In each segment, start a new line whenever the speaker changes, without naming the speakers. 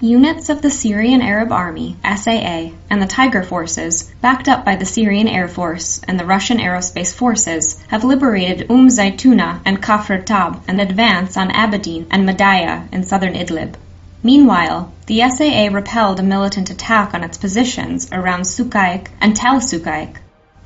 Units of the Syrian Arab Army, SAA, and the Tiger Forces, backed up by the Syrian Air Force and the Russian Aerospace Forces, have liberated Zaytuna and Kafr Tab and advance on Abadin and Madaya in southern Idlib. Meanwhile, the SAA repelled a militant attack on its positions around Suqaiq and Tel Suqaiq.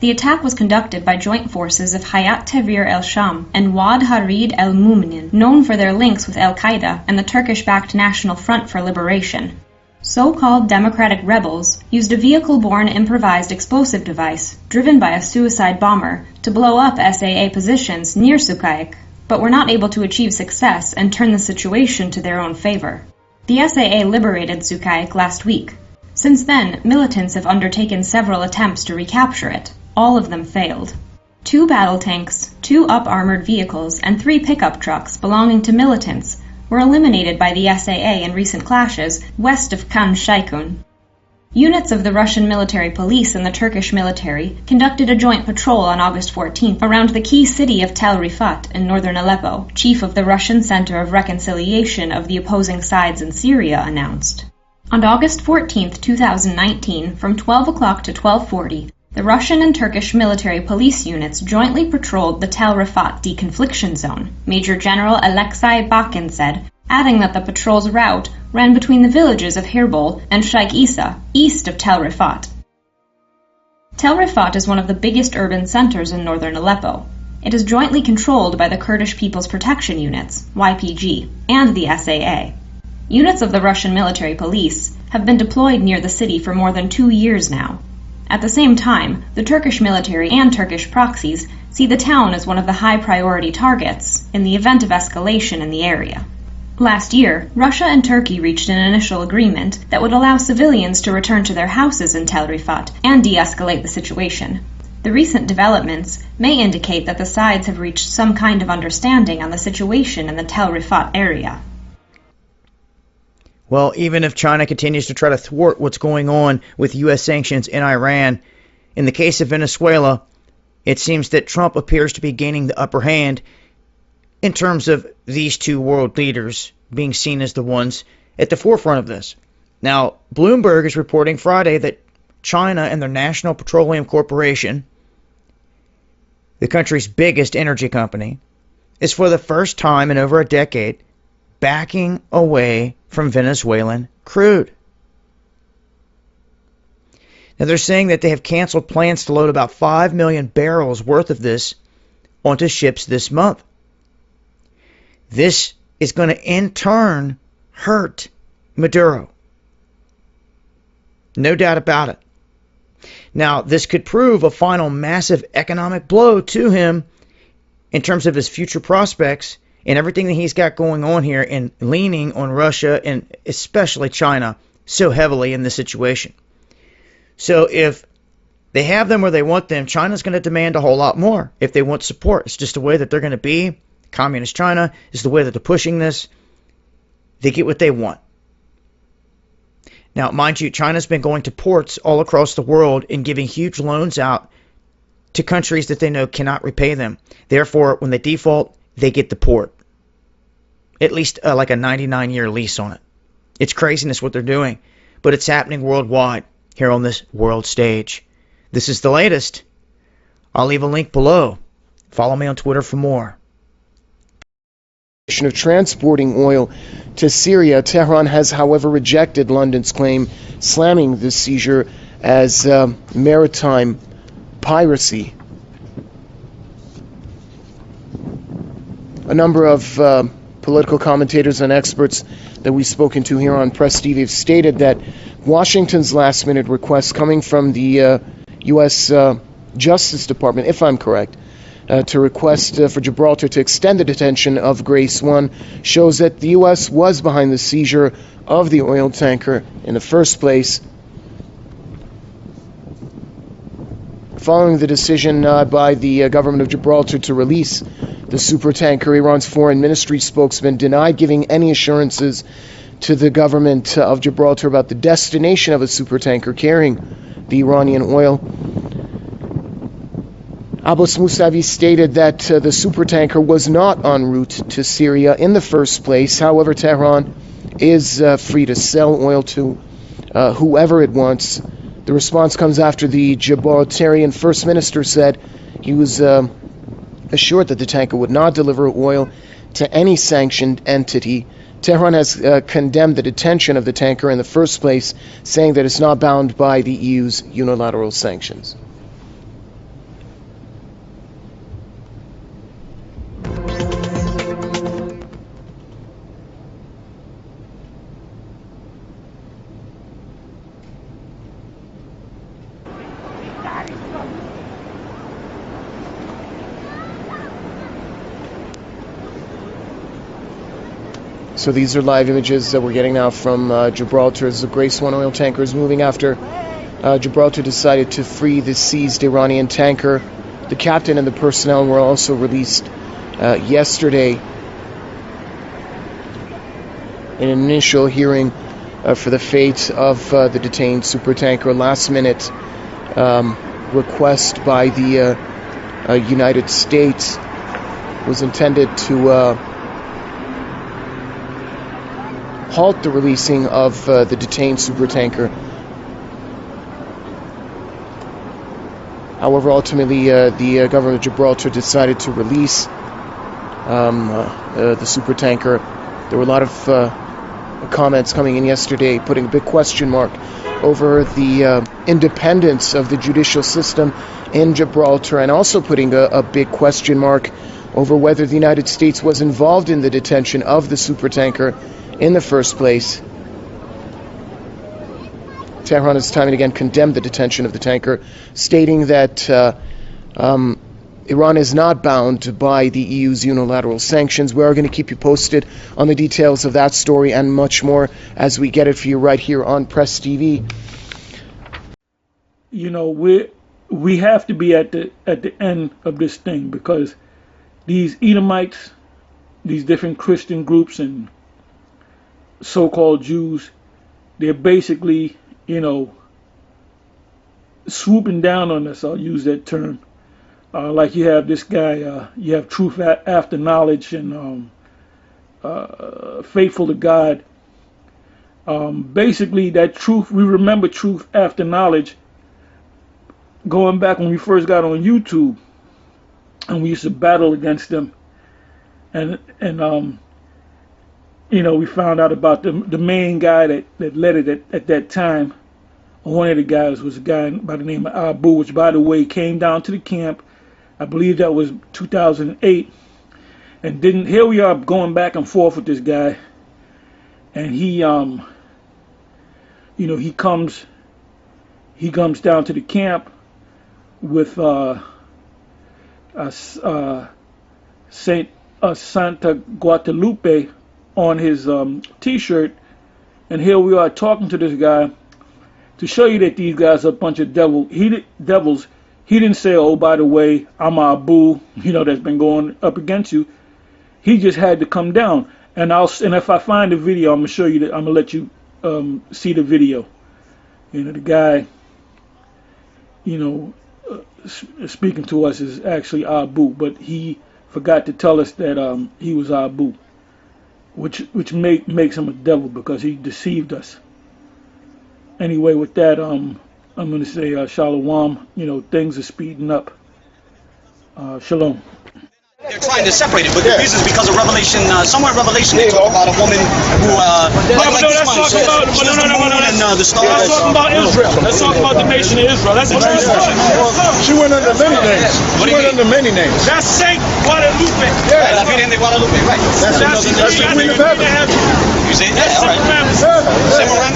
The attack was conducted by joint forces of Hayat Tahrir el-Sham and Wad Harid el-Muminin, known for their links with al-Qaeda and the Turkish-backed National Front for Liberation. So-called democratic rebels used a vehicle-borne improvised explosive device, driven by a suicide bomber, to blow up SAA positions near Suqaiq, but were not able to achieve success and turn the situation to their own favor. The SAA liberated Suqaiq last week. Since then, militants have undertaken several attempts to recapture it. All of them failed. 2 battle tanks, 2 up-armored vehicles, and 3 pickup trucks belonging to militants were eliminated by the SAA in recent clashes west of Khan Sheikhoun. Units of the Russian military police and the Turkish military conducted a joint patrol on August 14th around the key city of Tel Rifat in northern Aleppo, chief of the Russian Center of Reconciliation of the opposing sides in Syria announced. On August 14, 2019, from 12 o'clock to 12:40, the Russian and Turkish military police units jointly patrolled the Tel Rifat deconfliction zone, Major General Alexei Bakin said, adding that the patrol's route ran between the villages of Hirbol and Sheikh Isa, east of Tel Rifat. Tel Rifat is one of the biggest urban centers in northern Aleppo. It is jointly controlled by the Kurdish People's Protection Units, YPG, and the SAA. Units of the Russian military police have been deployed near the city for more than 2 years now. At the same time, the Turkish military and Turkish proxies see the town as one of the high-priority targets in the event of escalation in the area. Last year, Russia and Turkey reached an initial agreement that would allow civilians to return to their houses in Tel Rifat and de-escalate the situation. The recent developments may indicate that the sides have reached some kind of understanding on the situation in the Tel Rifat area.
Well, even if China continues to try to thwart what's going on with U.S. sanctions in Iran, in the case of Venezuela, it seems that Trump appears to be gaining the upper hand in terms of these 2 world leaders being seen as the ones at the forefront of this. Now, Bloomberg is reporting Friday that China and their National Petroleum Corporation, the country's biggest energy company, is for the first time in over a decade backing away from Venezuelan crude. Now they're saying that they have canceled plans to load about 5 million barrels worth of this onto ships this month. This is going to in turn hurt Maduro. No doubt about it. Now, this could prove a final massive economic blow to him in terms of his future prospects and everything that he's got going on here, and leaning on Russia and especially China so heavily in this situation. So if they have them where they want them, China's going to demand a whole lot more if they want support. It's just the way that they're going to be. Communist China is the way that they're pushing this. They get what they want. Now, mind you, China's been going to ports all across the world and giving huge loans out to countries that they know cannot repay them. Therefore, when they default, they get the port. At least like a 99-year lease on it. It's craziness what they're doing, but it's happening worldwide here on this world stage. This is the latest. I'll leave a link below. Follow me on Twitter for more.
Of transporting oil to Syria, Tehran has, however, rejected London's claim, slamming the seizure as maritime piracy. A number of political commentators and experts that we've spoken to here on Press TV have stated that Washington's last-minute request coming from the U.S. Justice Department, if I'm correct, to request for Gibraltar to extend the detention of Grace 1 shows that the U.S. was behind the seizure of the oil tanker in the first place. Following the decision by the government of Gibraltar to release the supertanker, Iran's foreign ministry spokesman denied giving any assurances to the government of Gibraltar about the destination of a supertanker carrying the Iranian oil. Abbas Mousavi stated that the supertanker was not en route to Syria in the first place. However, Tehran is free to sell oil to whoever it wants. The response comes after the Gibraltarian First Minister said he was assured that the tanker would not deliver oil to any sanctioned entity. Tehran has condemned the detention of the tanker in the first place, saying that it's not bound by the EU's unilateral sanctions. So these are live images that we're getting now from Gibraltar as the Grace 1 oil tanker is moving after Gibraltar decided to free the seized Iranian tanker. The captain and the personnel were also released yesterday in an initial hearing for the fate of the detained supertanker. Last-minute request by the United States was intended to halt the releasing of the detained supertanker. However, ultimately, the government of Gibraltar decided to release the supertanker. There were a lot of comments coming in yesterday putting a big question mark over the independence of the judicial system in Gibraltar, and also putting a big question mark over whether the United States was involved in the detention of the supertanker in the first place. Tehran has time and again condemned the detention of the tanker, stating that Iran is not bound by the EU's unilateral sanctions. We are going to keep you posted on the details of that story and much more as we get it for you right here on Press TV.
You know, we have to be at the end of this thing, because these Edomites, these different Christian groups and so-called Jews, they're basically, you know, swooping down on us. I'll use that term. Like you have this guy, you have Truth After Knowledge and Faithful to God. Basically, that truth, we remember Truth After Knowledge going back when we first got on YouTube, and we used to battle against them. And you know, we found out about the main guy that led it at that time. One of the guys was a guy by the name of Abu, which, by the way, came down to the camp. I believe that was 2008. And didn't. Here we are going back and forth with this guy. And he, you know, he comes down to the camp with Santa Guadalupe on his t-shirt, and here we are talking to this guy to show you that these guys are a bunch of devils. He didn't say, oh, by the way, I'm Abu, you know, that's been going up against you. He just had to come down. And if I find the video, I'm gonna show you that. I'm gonna let you see the video. You know, the guy, you know, speaking to us is actually Abu, but he forgot to tell us that he was Abu, which makes him a devil, because he deceived us. Anyway, with that, I'm going to say shalom. You know, things are speeding up. Shalom.
They're trying to separate it, but the reason is because of Revelation. Somewhere in Revelation they talk about a woman who, like this one, says, she has the moon and the stars.
Let's talk about Israel. Let's talk about the nation of Israel. That's the translation.
She went under many names. She went under many names.
That's Saint Guadalupe.
Yeah, la Virgen de Guadalupe, right.
That's the Queen of Heaven.
You say, yeah, all right.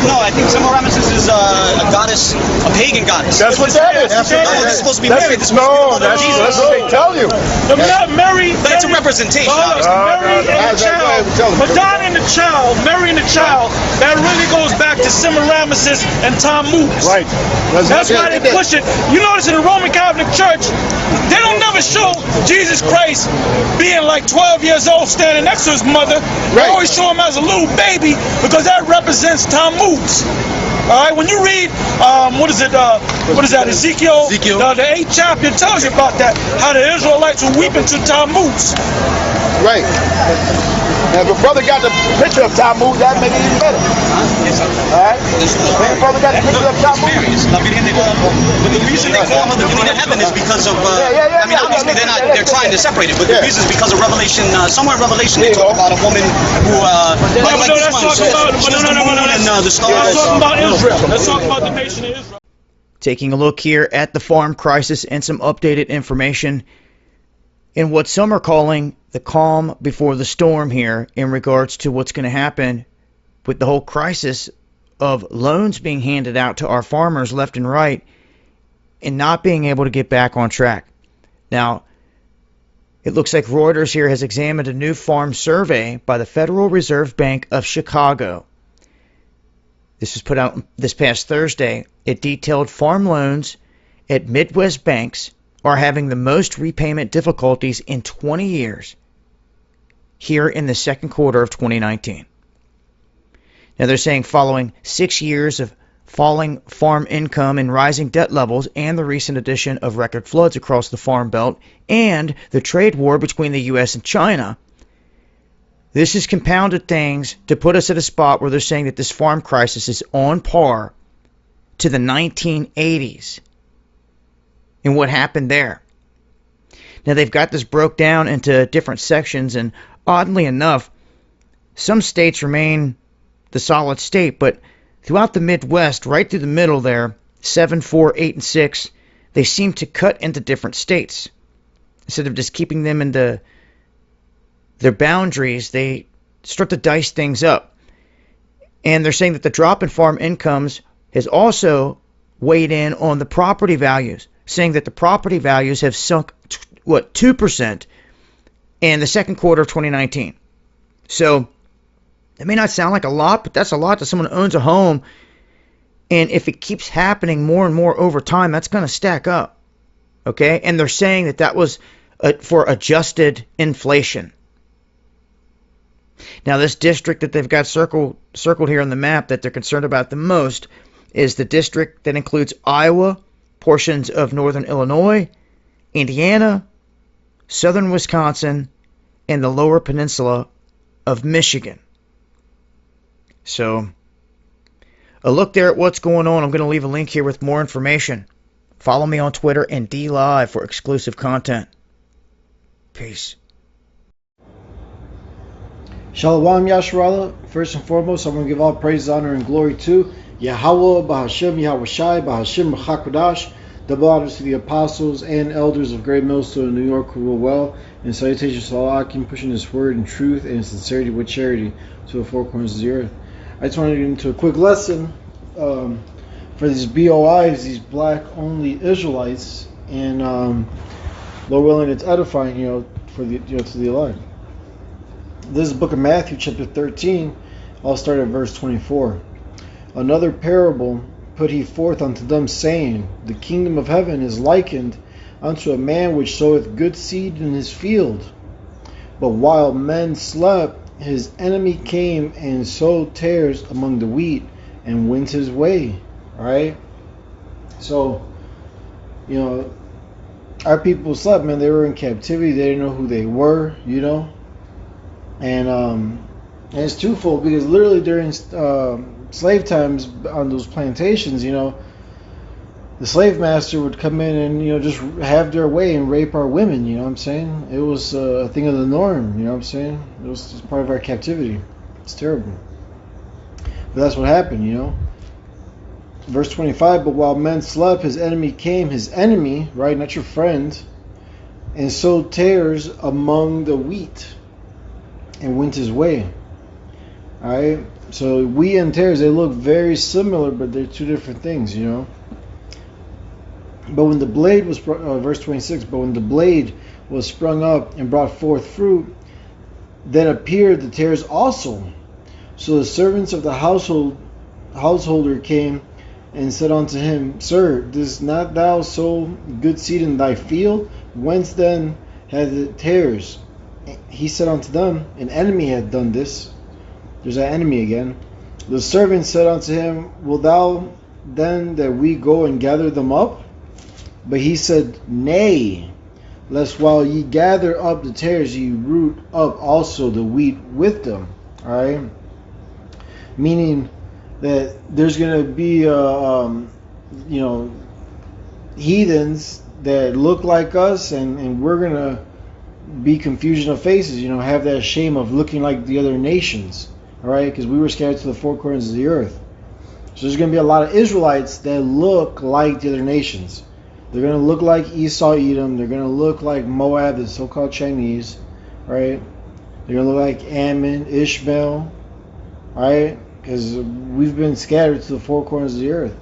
No, I think Semiramis is a goddess, a pagan goddess.
That's what that is.
They're supposed to be married.
No, that's what they tell you.
But it's a representation.
Mary and the child, Madonna and the child, Mary and the child, that really goes back to Semiramis and Tammuz.
Right.
That's why they push it. You notice in the Roman Catholic Church, they don't never show Jesus Christ being like 12 years old standing next to his mother. They always show him as a little baby, because that represents Tammuz. All right, when you read, what is that, Ezekiel. The 8th chapter tells you about that, how the Israelites were weeping to Tammuz.
Right. And if a brother got the picture of Talmud, that make it even better.
Yes, sir.
Alright? If a brother got the picture of Talmud.
Experience. But the reason they call her the Queen of Heaven is because of, I mean, obviously they're trying to separate it, but the reason is because of Revelation, somewhere in Revelation they talk about a woman who, like this one, says the moon and the stars.
Let's talk about Israel. Let's talk about the nation of Israel.
Taking a look here at the farm crisis and some updated information in what some are calling the calm before the storm here in regards to what's going to happen with the whole crisis of loans being handed out to our farmers left and right and not being able to get back on track. Now, it looks like Reuters here has examined a new farm survey by the Federal Reserve Bank of Chicago. This was put out this past Thursday. It detailed farm loans at Midwest banks are having the most repayment difficulties in 20 years here in the second quarter of 2019. Now they're saying following 6 years of falling farm income and rising debt levels and the recent addition of record floods across the Farm Belt and the trade war between the U.S. and China, this has compounded things to put us at a spot where they're saying that this farm crisis is on par to the 1980s and what happened there. Now they've got this broke down into different sections, and oddly enough, some states remain the solid state, but throughout the Midwest, right through the middle there, 7, 4, 8, and 6, they seem to cut into different states. Instead of just keeping them into their boundaries, they start to dice things up. And they're saying that the drop in farm incomes has also weighed in on the property values, saying that the property values have sunk, 2% in the second quarter of 2019. So it may not sound like a lot, but that's a lot to someone who owns a home. And if it keeps happening more and more over time, that's going to stack up. Okay? And they're saying that that was for adjusted inflation. Now, this district that they've got circled here on the map that they're concerned about the most is the district that includes Iowa, portions of northern Illinois, Indiana, southern Wisconsin, and the lower peninsula of Michigan. So, a look there at what's going on. I'm going to leave a link here with more information. Follow me on Twitter and DLive for exclusive content. Peace.
Shalom Yasharallah. First and foremost, I want to give all praise, honor, and glory to Yahweh, Bahashem, Yahweh Shai, Bahashem, B'chakodash. Double honors to the apostles and elders of Great Millstone in New York who rule well, and salutations to all Akim pushing His word in truth and sincerity with charity to the four corners of the earth. I just want to get into a quick lesson for these BOIs, these black-only Israelites, and Lord willing, it's edifying, for the to the elect. This is the book of Matthew, chapter 13. I'll start at verse 24. Another parable put he forth unto them, saying, The kingdom of heaven is likened unto a man which soweth good seed in his field. But while men slept, his enemy came and sowed tares among the wheat and went his way. Alright? So, our people slept, man. They were in captivity. They didn't know who they were, And it's twofold, because literally during slave times on those plantations, the slave master would come in and, just have their way and rape our women, you know what I'm saying? It was a thing of the norm, you know what I'm saying? It was just part of our captivity. It's terrible. But that's what happened, Verse 25, but while men slept, his enemy came, his enemy, right, not your friend, and sowed tares among the wheat and went his way. Alright, so wheat and tares, they look very similar, but they're two different things, But when the blade was, verse 26, but when the blade was sprung up and brought forth fruit, then appeared the tares also. So the servants of the householder came and said unto him, Sir, dost not thou sow good seed in thy field? Whence then had the tares? He said unto them, An enemy hath done this. There's that enemy again. The servant said unto him, Wilt thou then that we go and gather them up? But he said, Nay, lest while ye gather up the tares, ye root up also the wheat with them. All right, meaning that there's gonna be heathens that look like us, and we're gonna be confusion of faces. Have that shame of looking like the other nations. All right, because we were scattered to the four corners of the earth. So there's going to be a lot of Israelites that look like the other nations. They're going to look like Esau, Edom. They're going to look like Moab, the so-called Chinese, right? They're going to look like Ammon, Ishmael, right? Because we've been scattered to the four corners of the earth.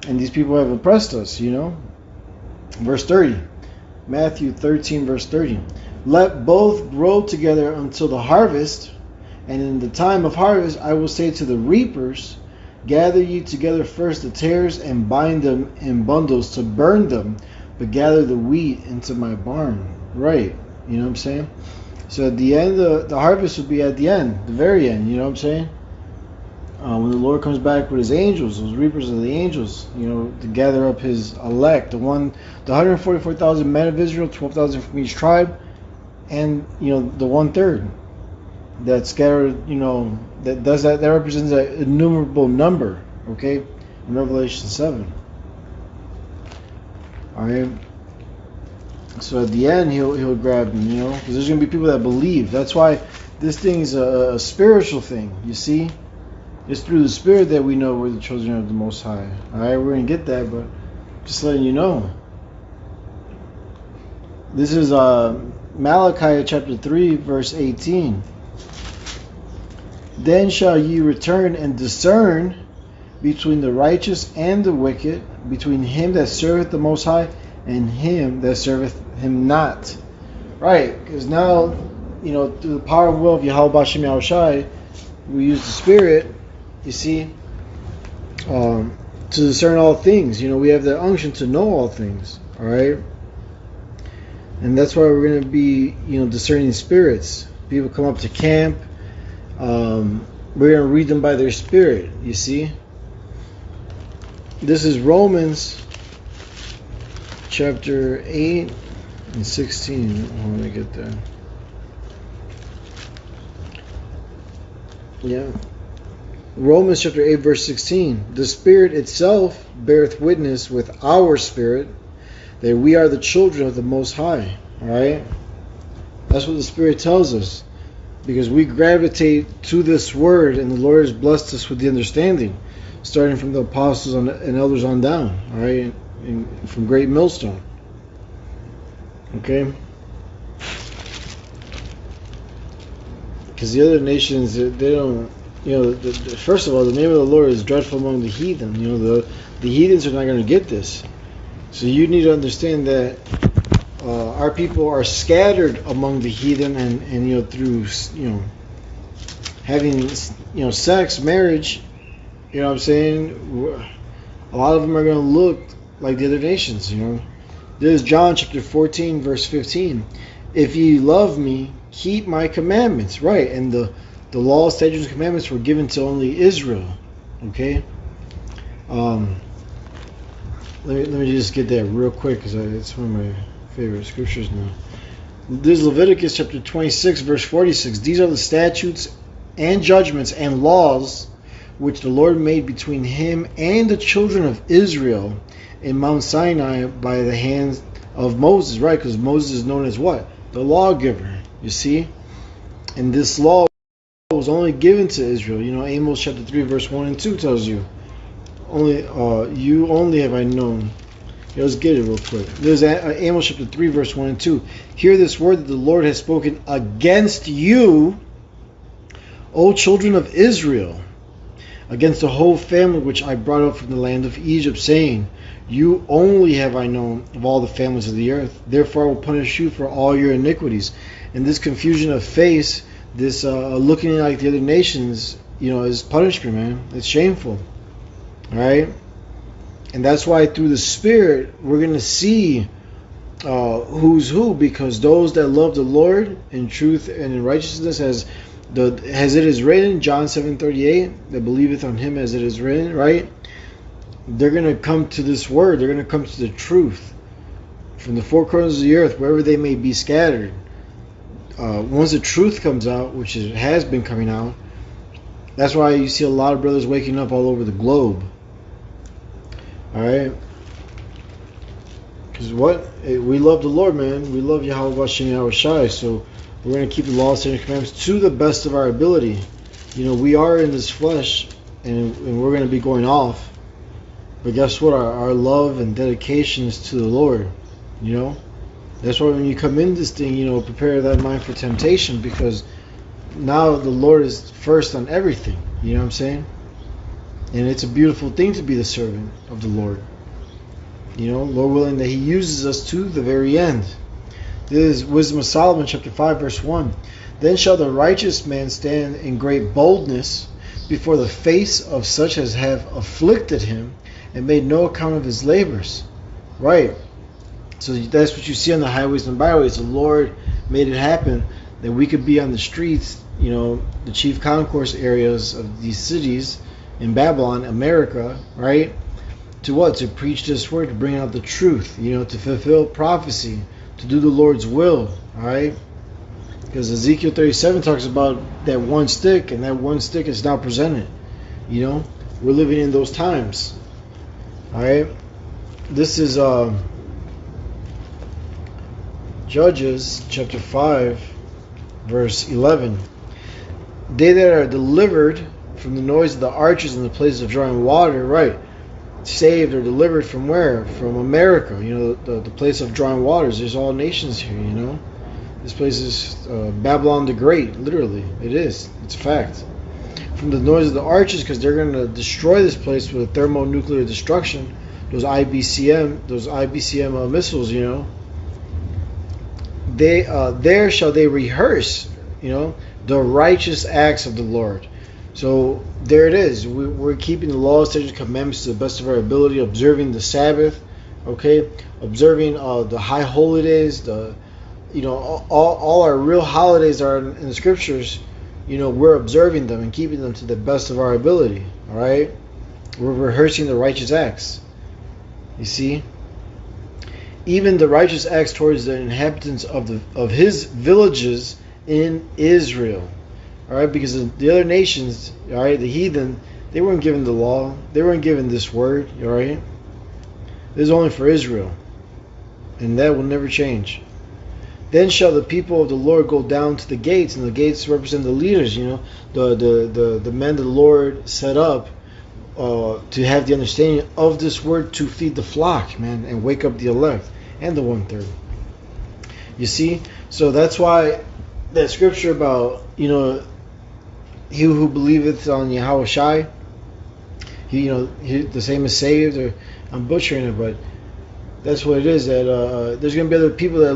And these people have oppressed us, Verse 30. Matthew 13, verse 30. Let both grow together until the harvest. And in the time of harvest, I will say to the reapers, gather ye together first the tares and bind them in bundles to burn them, but gather the wheat into my barn. Right. You know what I'm saying? So at the end, the harvest will be at the end, the very end. You know what I'm saying? When the Lord comes back with his angels, those reapers are the angels, to gather up his elect, the 144,000 men of Israel, 12,000 from each tribe, and, the 1/3. That scattered, that does that represents an innumerable number, okay, in Revelation 7. Alright. So at the end he'll grab them, because there's gonna be people that believe. That's why this thing is a spiritual thing, you see? It's through the Spirit that we know we're the children of the Most High. Alright, we're gonna get that, but just letting you know. This is Malachi chapter 3, verse 18. Then shall ye return and discern between the righteous and the wicked, between him that serveth the Most High and him that serveth him not. Right, because now, through the power and will of Yahweh Bashem Yahushai, we use the Spirit, you see, to discern all things. We have the unction to know all things, all right? And that's why we're going to be, discerning spirits. People come up to camp. We're going to read them by their spirit, you see. This is Romans chapter 8 and 16. Let me get there. Yeah. Romans chapter 8 verse 16. The Spirit itself beareth witness with our spirit that we are the children of the Most High. Alright? That's what the Spirit tells us. Because we gravitate to this word, and the Lord has blessed us with the understanding, starting from the apostles and elders on down, all right, and from Great Millstone. Okay? Because the other nations, they don't, first of all, the name of the Lord is dreadful among the heathen. The heathens are not going to get this. So you need to understand that our people are scattered among the heathen, and through having sex, marriage, what I'm saying, a lot of them are going to look like the other nations. There's John chapter 14 verse 15. If ye love me, keep my commandments. Right, and the law, statutes, and commandments were given to only Israel. Okay. Let me just get that real quick, because it's one of my favorite scriptures now. This is Leviticus chapter 26 verse 46. These are the statutes and judgments and laws which the Lord made between him and the children of Israel in Mount Sinai by the hands of Moses. Right, because Moses is known as what? The lawgiver, you see? And this law was only given to Israel. Amos chapter 3 verse 1 and 2 tells you, you only have I known. Let's get it real quick. There's Amos chapter 3 verse 1 and 2. Hear this word that the Lord has spoken against you, O children of Israel, against the whole family which I brought up from the land of Egypt, saying, you only have I known of all the families of the earth. Therefore I will punish you for all your iniquities. And this confusion of face, this looking like the other nations, is punishment, man. It's shameful. Alright? And that's why through the Spirit we're going to see who's who, because those that love the Lord in truth and in righteousness, as it is written, John 7:38, that believeth on him as it is written, right? They're going to come to this word. They're going to come to the truth. from the four corners of the earth, wherever they may be scattered. Once the truth comes out, which it has been coming out, that's why you see a lot of brothers waking up all over the globe. Alright? Because we love the Lord, man. We love Yahweh Bashem Yahweh Shai. So we're going to keep the law, statutes, and commandments to the best of our ability. We are in this flesh, and we're going to be going off. But guess what? Our love and dedication is to the Lord. That's why when you come in this thing, prepare that mind for temptation, because now the Lord is first on everything. You know what I'm saying? And it's a beautiful thing to be the servant of the Lord. Lord willing that He uses us to the very end. This is Wisdom of Solomon, chapter 5, verse 1. Then shall the righteous man stand in great boldness before the face of such as have afflicted him and made no account of his labors. Right. So that's what you see on the highways and byways. The Lord made it happen that we could be on the streets, the chief concourse areas of these cities in Babylon, America, right? To what? To preach this word, to bring out the truth, to fulfill prophecy, to do the Lord's will, all right? Because Ezekiel 37 talks about that one stick, and that one stick is now presented. We're living in those times, all right? This is Judges chapter 5, verse 11. They that are delivered from the noise of the archers in the place of drawing water, right? Saved or delivered from where? From America, the place of drawing waters. There's all nations here, This place is Babylon the Great, literally. It is. It's a fact. From the noise of the archers, because they're going to destroy this place with thermonuclear destruction. Those IBCM missiles, there shall they rehearse, the righteous acts of the Lord. So there it is. We're keeping the laws, statutes, and commandments to the best of our ability, observing the Sabbath, okay, observing the high holy days, all our real holidays are in the scriptures. We're observing them and keeping them to the best of our ability. All right, we're rehearsing the righteous acts. You see. Even the righteous acts towards the inhabitants of his villages in Israel. Alright, because the other nations, alright, the heathen, they weren't given the law, they weren't given this word, alright? This is only for Israel. And that will never change. Then shall the people of the Lord go down to the gates, and the gates represent the leaders, the men the Lord set up to have the understanding of this word, to feed the flock, man, and wake up the elect and the 1/3. You see, so that's why that scripture about he who believeth on Yahweh Shai, the same is saved. Or I'm butchering it, but that's what it is. That there's going to be other people that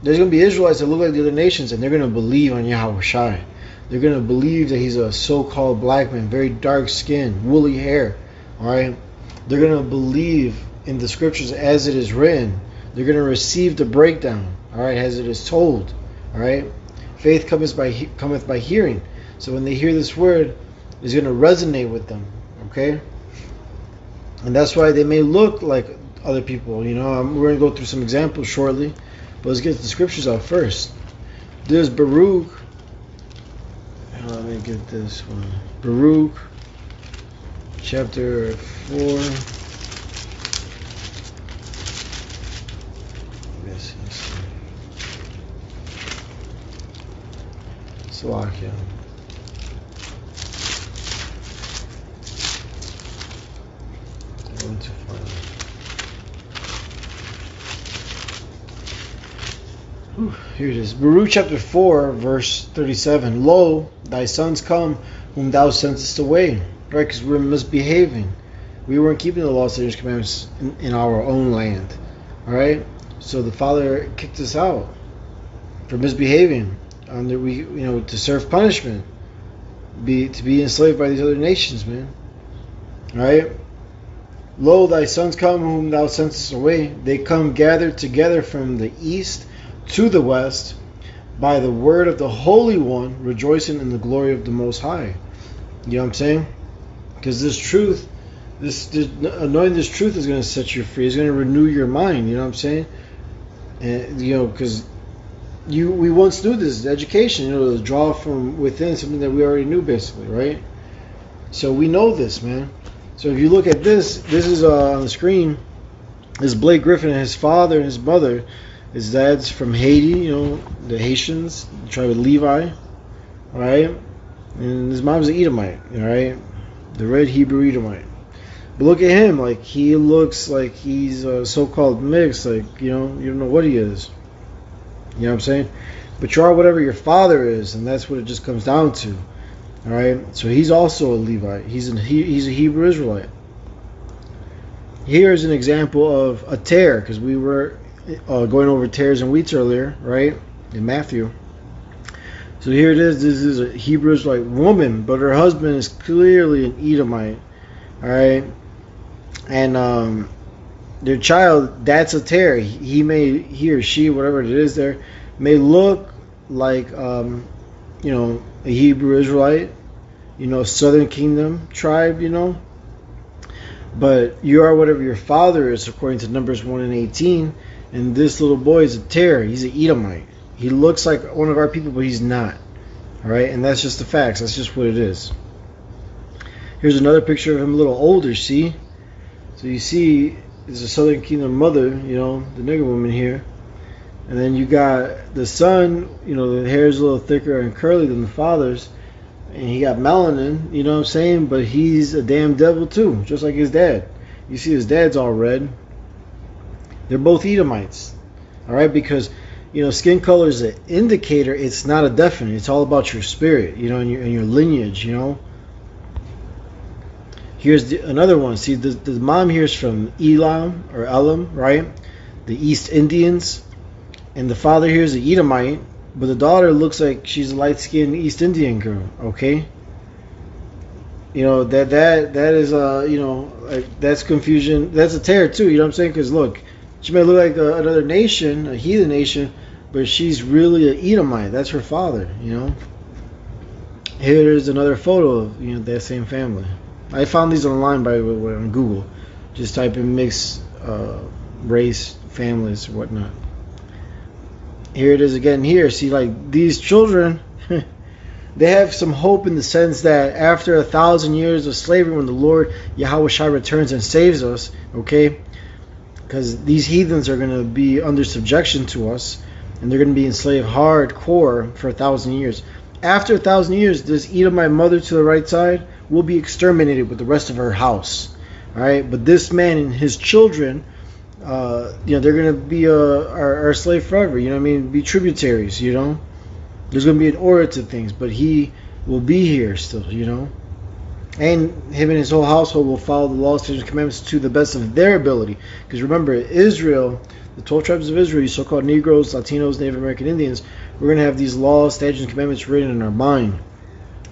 there's going to be Israelites that look like the other nations, and they're going to believe on Yahweh Shai. They're going to believe that he's a so-called black man, very dark skin, woolly hair. All right, they're going to believe in the scriptures as it is written. They're going to receive the breakdown. All right, as it is told. All right, faith cometh by hearing. So when they hear this word, it's going to resonate with them. Okay, and that's why they may look like other people. We're going to go through some examples shortly, but let's get the scriptures out first. There's Baruch. Let me get this one. Baruch, chapter 4. Slovakia. Going to find. Here it is. Baruch chapter 4, verse 37. Lo, thy sons come, whom thou sentest away. Right, because we're misbehaving. We weren't keeping the laws, statutes, commandments in our own land. Alright? So the Father kicked us out for misbehaving. To serve punishment. To be enslaved by these other nations, man. Alright? Lo, thy sons come, whom thou sentest away. They come gathered together from the east to the west, by the word of the Holy One, rejoicing in the glory of the Most High. You know what I'm saying? Because this truth knowing this truth is going to set you free. It's going to renew your mind. You know what I'm saying? And because we once knew this education. To draw from within something that we already knew, basically, right? So we know this, man. So if you look at this is on the screen. This is Blake Griffin and his father and his mother. His dad's from Haiti, the Haitians, the tribe of Levi, all right? And his mom's an Edomite, all right? The red Hebrew Edomite. But look at him, like he looks like he's so-called mixed, like, you don't know what he is. You know what I'm saying? But you are whatever your father is, and that's what it just comes down to, all right? So he's also a Levite. He's a Hebrew Israelite. Here's an example of a tare, because we were going over tares and wheats earlier, right? In Matthew. So here it is. This is a Hebrew Israelite woman, but her husband is clearly an Edomite. All right, and their child, that's a tare. He or she, whatever it is, there may look like a Hebrew Israelite, Southern Kingdom tribe, But you are whatever your father is, according to Numbers 1:18. And this little boy is a tare. He's an Edomite. He looks like one of our people, but he's not. All right, and that's just the facts. That's just what it is. Here's another picture of him a little older. See, so you see, there's a Southern Kingdom mother, the nigger woman here, and then you got the son. The hair's a little thicker and curly than the father's. And he got melanin, you know what I'm saying? But he's a damn devil too, just like his dad. You see his dad's all red. They're both Edomites. Alright, because skin color is an indicator, it's not a definite. It's all about your spirit, and your lineage, Here's another one. See, the mom here is from Elam, right? The East Indians. And the father here is an Edomite. But the daughter looks like she's a light-skinned East Indian girl, okay? That is like, that's confusion. That's a tare too, you know what I'm saying? Because look, she may look like another nation, a heathen nation, but she's really an Edomite. That's her father, Here's another photo of that same family. I found these online, by the way, on Google. Just type in mixed race families or whatnot. Here it is again here. See, like, these children, they have some hope in the sense that after 1,000 years of slavery, when the Lord Yahweh Shai returns and saves us, okay, because these heathens are going to be under subjection to us, and they're going to be enslaved hardcore for 1,000 years. After 1,000 years, this Edomite mother to the right side will be exterminated with the rest of her house. All right, but this man and his children, they're going to be our slave forever, be tributaries, There's going to be an order to things, but he will be here still, And him and his whole household will follow the laws, statutes, and commandments to the best of their ability. Because remember, Israel, the 12 tribes of Israel, you so-called Negroes, Latinos, Native American Indians, we're going to have these laws, statutes, and commandments written in our mind.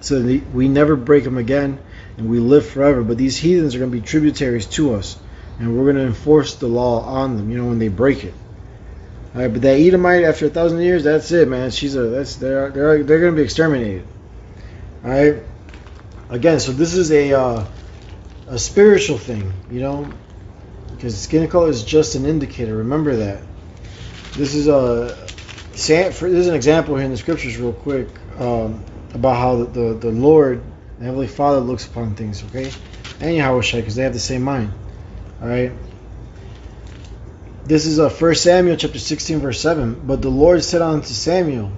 So we never break them again, and we live forever. But these heathens are going to be tributaries to us. And we're going to enforce the law on them, when they break it. All right, but that Edomite, after 1,000 years, that's it, man. They're going to be exterminated. All right. Again, so this is a spiritual thing, because skin color is just an indicator. Remember that. This is an example here in the scriptures, real quick, about how the Lord, the Heavenly Father, looks upon things. Okay, and Yahweh Shai, because they have the same mind. Alright. This is 1 Samuel chapter 16 verse 7. But the Lord said unto Samuel,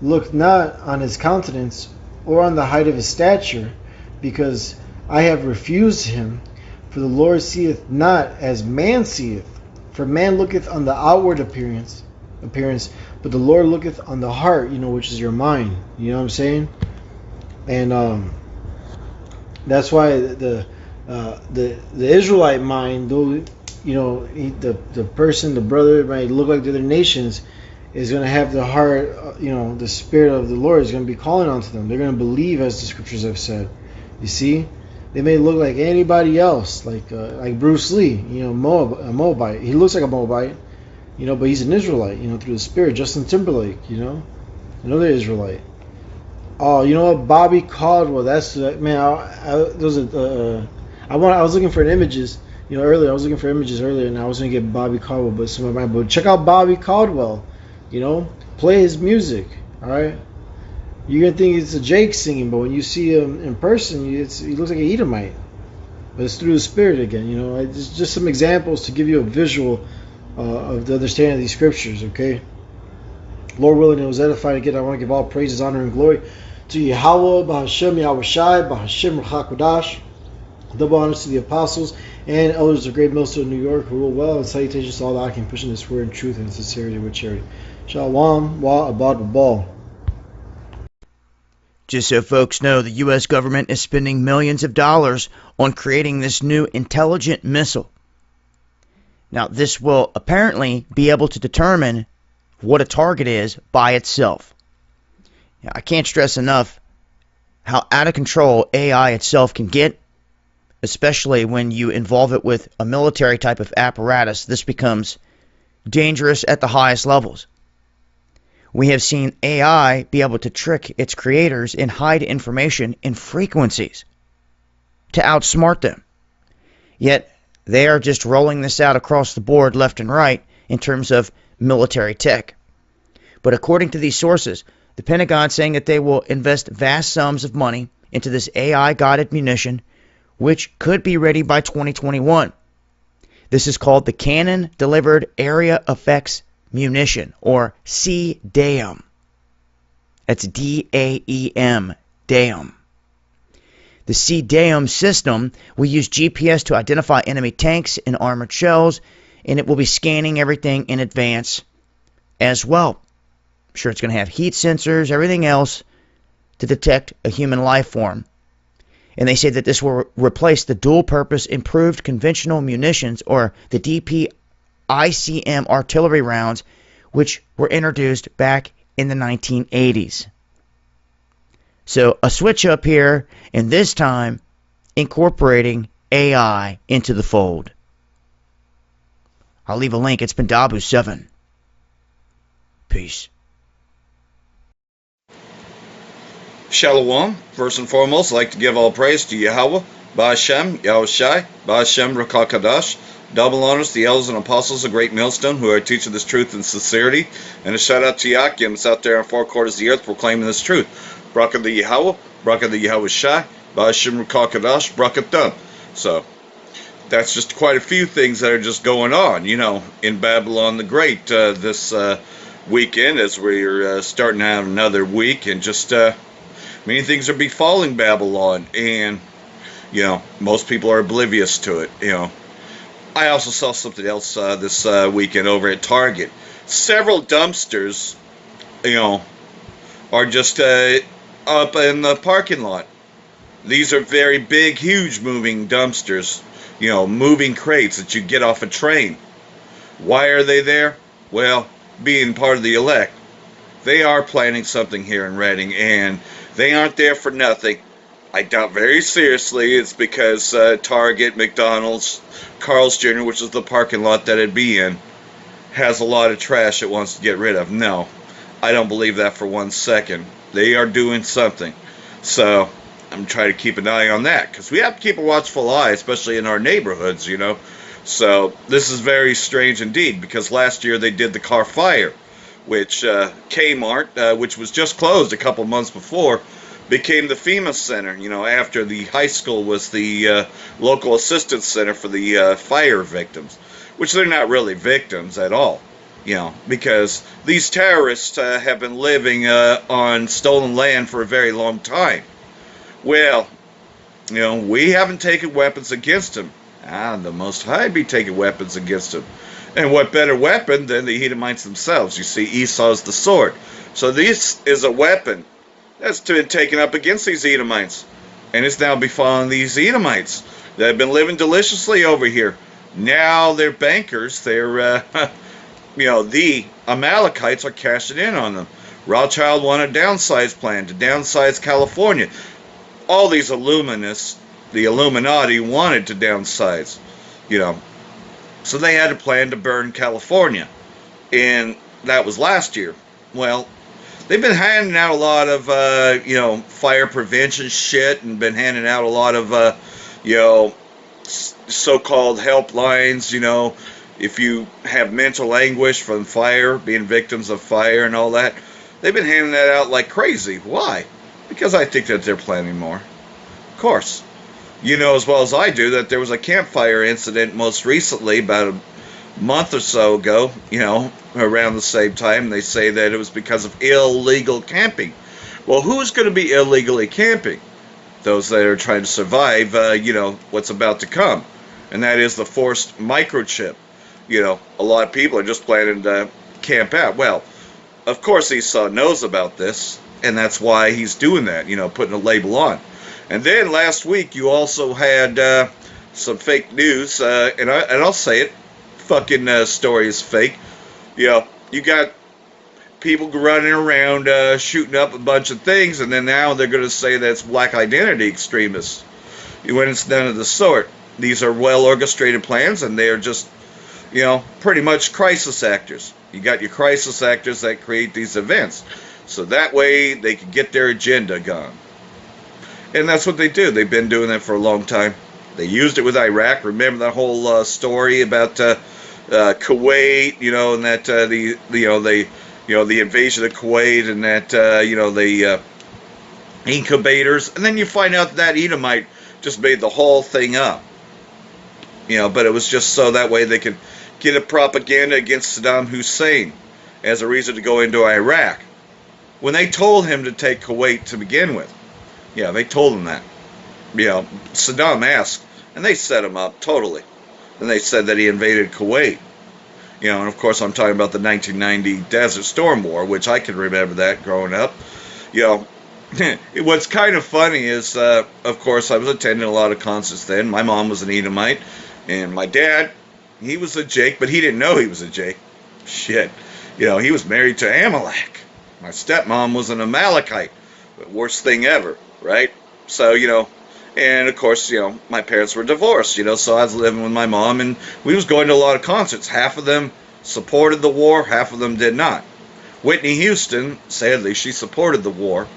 look not on his countenance or on the height of his stature, because I have refused him. For the Lord seeth not as man seeth. For man looketh on the outward appearance, but the Lord looketh on the heart, which is your mind. You know what I'm saying? And that's why the Israelite mind, though the person, the brother might look like the other nations, is going to have the heart, the spirit of the Lord is going to be calling onto them. They're going to believe, as the scriptures have said. You see, they may look like anybody else, like Bruce Lee, a Moabite. He looks like a Moabite, but he's an Israelite, through the spirit. Justin Timberlake, another Israelite. Oh, you know what? Bobby Caldwell. That's man. I was looking for images. Earlier I was looking for images earlier, and I was gonna get Bobby Caldwell, but but check out Bobby Caldwell. Play his music. All right. You're gonna think it's a Jake singing, but when you see him in person, he looks like an Edomite. But it's through the Spirit again. It's just some examples to give you a visual of the understanding of these scriptures. Okay. Lord willing, it was edified again. I want to give all praises, honor, and glory to Yahweh, Bahashem, Yahweh Shai, Bahashem, Rachakodash. Double honors to the apostles and elders of Great Millstone, New York, who rule well, and salutations to all that I can push in this word in truth and sincerity with charity. Shalom, wa abad ball.
Just so folks know, the U.S. government is spending millions of dollars on creating this new intelligent missile. Now, this will apparently be able to determine what a target is by itself. Now, I can't stress enough how out of control AI itself can get, especially when you involve it with a military type of apparatus. This becomes dangerous at the highest levels. We have seen AI be able to trick its creators and hide information in frequencies to outsmart them. Yet they are just rolling this out across the board left and right in terms of military tech. But according to these sources, the Pentagon saying that they will invest vast sums of money into this AI-guided munition, which could be ready by 2021. This is called the Cannon Delivered Area Effects Munition, or CDAM. That's D-A-E-M, DAM. The CDAM system will use GPS to identify enemy tanks and armored shells, and it will be scanning everything in advance as well. I'm sure it's going to have heat sensors, everything else to detect a human life form. And they say that this will replace the dual-purpose improved conventional munitions, or the DPICM artillery rounds, which were introduced back in the 1980s. So a switch up here, and this time incorporating AI into the fold. I'll leave a link. It's been Dabu7. Peace.
Shalom. First and foremost, I'd like to give all praise to Yahweh, Ba'ashem, Yahweh Shai, Ba'ashem, Rakakadash. Double honors to the elders and apostles of Great Millstone who are teaching this truth in sincerity. And a shout out to Yakims out there in four quarters of the earth proclaiming this truth. Bracha the Yahweh, Bracha the Yahweh Shai, Ba'ashem, Rakakadash, Bracha Dun. So, that's just quite a few things that are just going on, in Babylon the Great this weekend as we're starting out another week, and just many things are befalling Babylon, and most people are oblivious to it. I also saw something else this weekend over at Target. Several dumpsters are just up in the parking lot. These are very big, huge moving dumpsters, moving crates that you get off a train. Why are they there? Well, being part of the elect, they are planning something here in Reading, and they aren't there for nothing. I doubt very seriously it's because Target, McDonald's, Carl's Jr., which is the parking lot that it'd be in, has a lot of trash it wants to get rid of. No, I don't believe that for 1 second. They are doing something. So I'm trying to keep an eye on that, because we have to keep a watchful eye, especially in our neighborhoods, So this is very strange indeed, because last year they did the car fire, which Kmart, which was just closed a couple months before, became the FEMA center, after the high school was the local assistance center for the fire victims, which they're not really victims at all, because these terrorists have been living on stolen land for a very long time. Well, we haven't taken weapons against them. The Most High be taking weapons against them. And what better weapon than the Edomites themselves? You see, Esau's the sword. So this is a weapon that's been taken up against these Edomites. And it's now befalling these Edomites that have been living deliciously over here. Now they're bankers. They're, the Amalekites are cashing in on them. Rothschild wanted a downsize plan to downsize California. All these Illuminists, the Illuminati, wanted to downsize, So they had a plan to burn California. And that was last year. Well, they've been handing out a lot of, fire prevention shit, and been handing out a lot of, so-called helplines, if you have mental anguish from fire, being victims of fire and all that. They've been handing that out like crazy. Why? Because I think that they're planning more. Of course. You know as well as I do that there was a campfire incident most recently, about a month or so ago, around the same time. They say that it was because of illegal camping. Well, who's going to be illegally camping? Those that are trying to survive, what's about to come. And that is the forced microchip. A lot of people are just planning to camp out. Well, of course Esau knows about this, and that's why he's doing that, putting a label on. And then last week you also had some fake news, and I'll say it, fucking story is fake. You got people running around shooting up a bunch of things, and then now they're going to say that it's black identity extremists, when it's none of the sort. These are well orchestrated plans, and they are just, pretty much crisis actors. You got your crisis actors that create these events, so that way they can get their agenda gone. And that's what they do. They've been doing that for a long time. They used it with Iraq. Remember that whole story about Kuwait, and that the invasion of Kuwait, and that the incubators, and then you find out that Edomite just made the whole thing up. But it was just so that way they could get a propaganda against Saddam Hussein as a reason to go into Iraq. When they told him to take Kuwait to begin with, they told him that. Saddam asked, and they set him up totally. And they said that he invaded Kuwait. And of course I'm talking about the 1990 Desert Storm War, which I can remember that growing up. What's kind of funny is, of course, I was attending a lot of concerts then. My mom was an Edomite, and my dad, he was a Jake, but he didn't know he was a Jake. Shit. He was married to Amalek. My stepmom was an Amalekite. The worst thing ever, right? So, and of course, my parents were divorced, so I was living with my mom, and we was going to a lot of concerts. Half of them supported the war, half of them did not. Whitney Houston, sadly, she supported the war.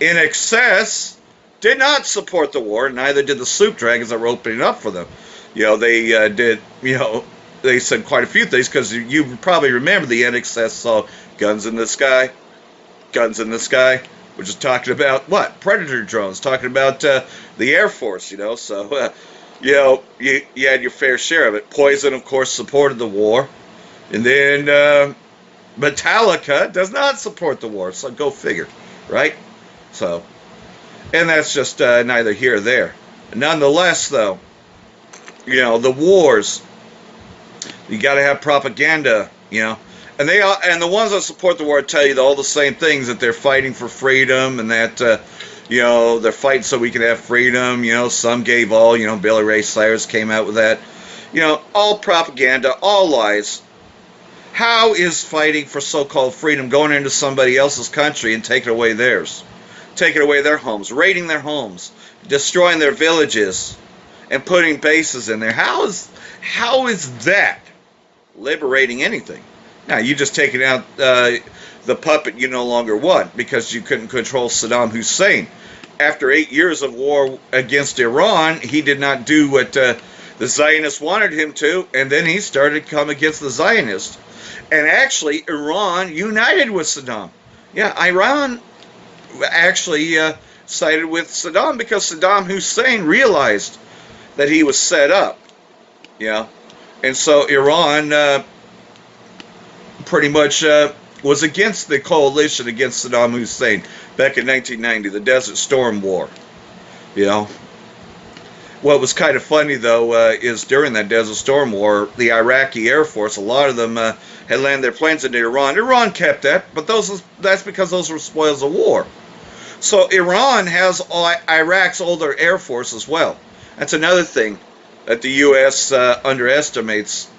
In Excess did not support the war, neither did the Sloop Dragons that were opening up for them. They did, they said quite a few things, because you probably remember the NXS song, Guns in the Sky, which is talking about, what? Predator drones, talking about the Air Force, so, you had your fair share of it. Poison, of course, supported the war, and then Metallica does not support the war, so go figure, right? So, and that's just neither here or there. Nonetheless, though, the wars, you got to have propaganda, and the ones that support the war tell you all the same things, that they're fighting for freedom, and that they're fighting so we can have freedom. Some gave all. Billy Ray Cyrus came out with that. All propaganda, all lies. How is fighting for so-called freedom going into somebody else's country and taking away theirs? Taking away their homes, raiding their homes, destroying their villages, and putting bases in there. How is that liberating anything? Now, you just taking out the puppet you no longer want, because you couldn't control Saddam Hussein. After 8 years of war against Iran, he did not do what the Zionists wanted him to, and then he started to come against the Zionists. And actually, Iran united with Saddam. Yeah, Iran actually sided with Saddam, because Saddam Hussein realized that he was set up. And so Iran pretty much was against the coalition against Saddam Hussein back in 1990, the Desert Storm War. What was kind of funny, though, is during that Desert Storm War, the Iraqi Air Force, a lot of them had landed their planes into Iran. Iran kept that, but that's because those were spoils of war. So Iran has Iraq's older Air Force as well. That's another thing that the U.S. Underestimates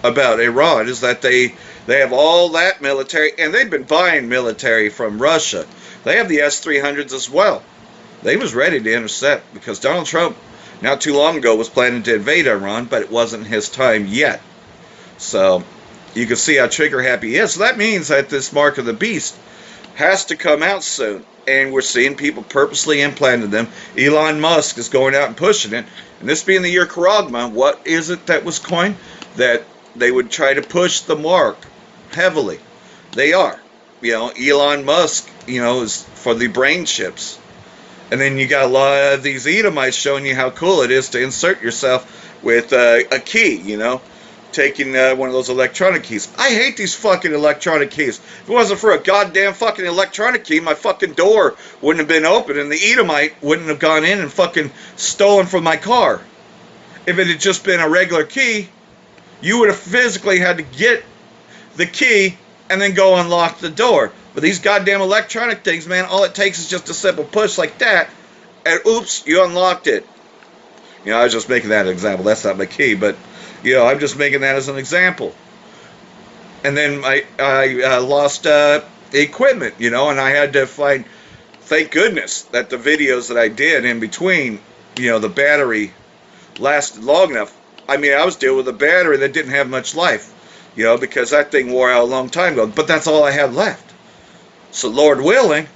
about Iran, is that they have all that military, and they've been buying military from Russia. They have the S-300s as well. They was ready to intercept, because Donald Trump, not too long ago, was planning to invade Iran, but it wasn't his time yet. So you can see how trigger happy he is. So that means that this mark of the beast has to come out soon. And we're seeing people purposely implanted them. Elon Musk is going out and pushing it. And this being the year Karagma, what is it that was coined? That they would try to push the mark heavily. They are. Elon Musk, is for the brain chips. And then you got a lot of these Edomites showing you how cool it is to insert yourself with a key, taking one of those electronic keys. I hate these fucking electronic keys. If it wasn't for a goddamn fucking electronic key, my fucking door wouldn't have been open and the Edomite wouldn't have gone in and fucking stolen from my car. If it had just been a regular key, you would have physically had to get the key and then go unlock the door. But these goddamn electronic things, man, all it takes is just a simple push like that, and oops, you unlocked it. I was just making that an example. That's not my key, but I'm just making that as an example. And then I lost equipment, and I had to find. Thank goodness that the videos that I did in between, the battery lasted long enough. I mean, I was dealing with a battery that didn't have much life, because that thing wore out a long time ago. But that's all I had left. So Lord willing,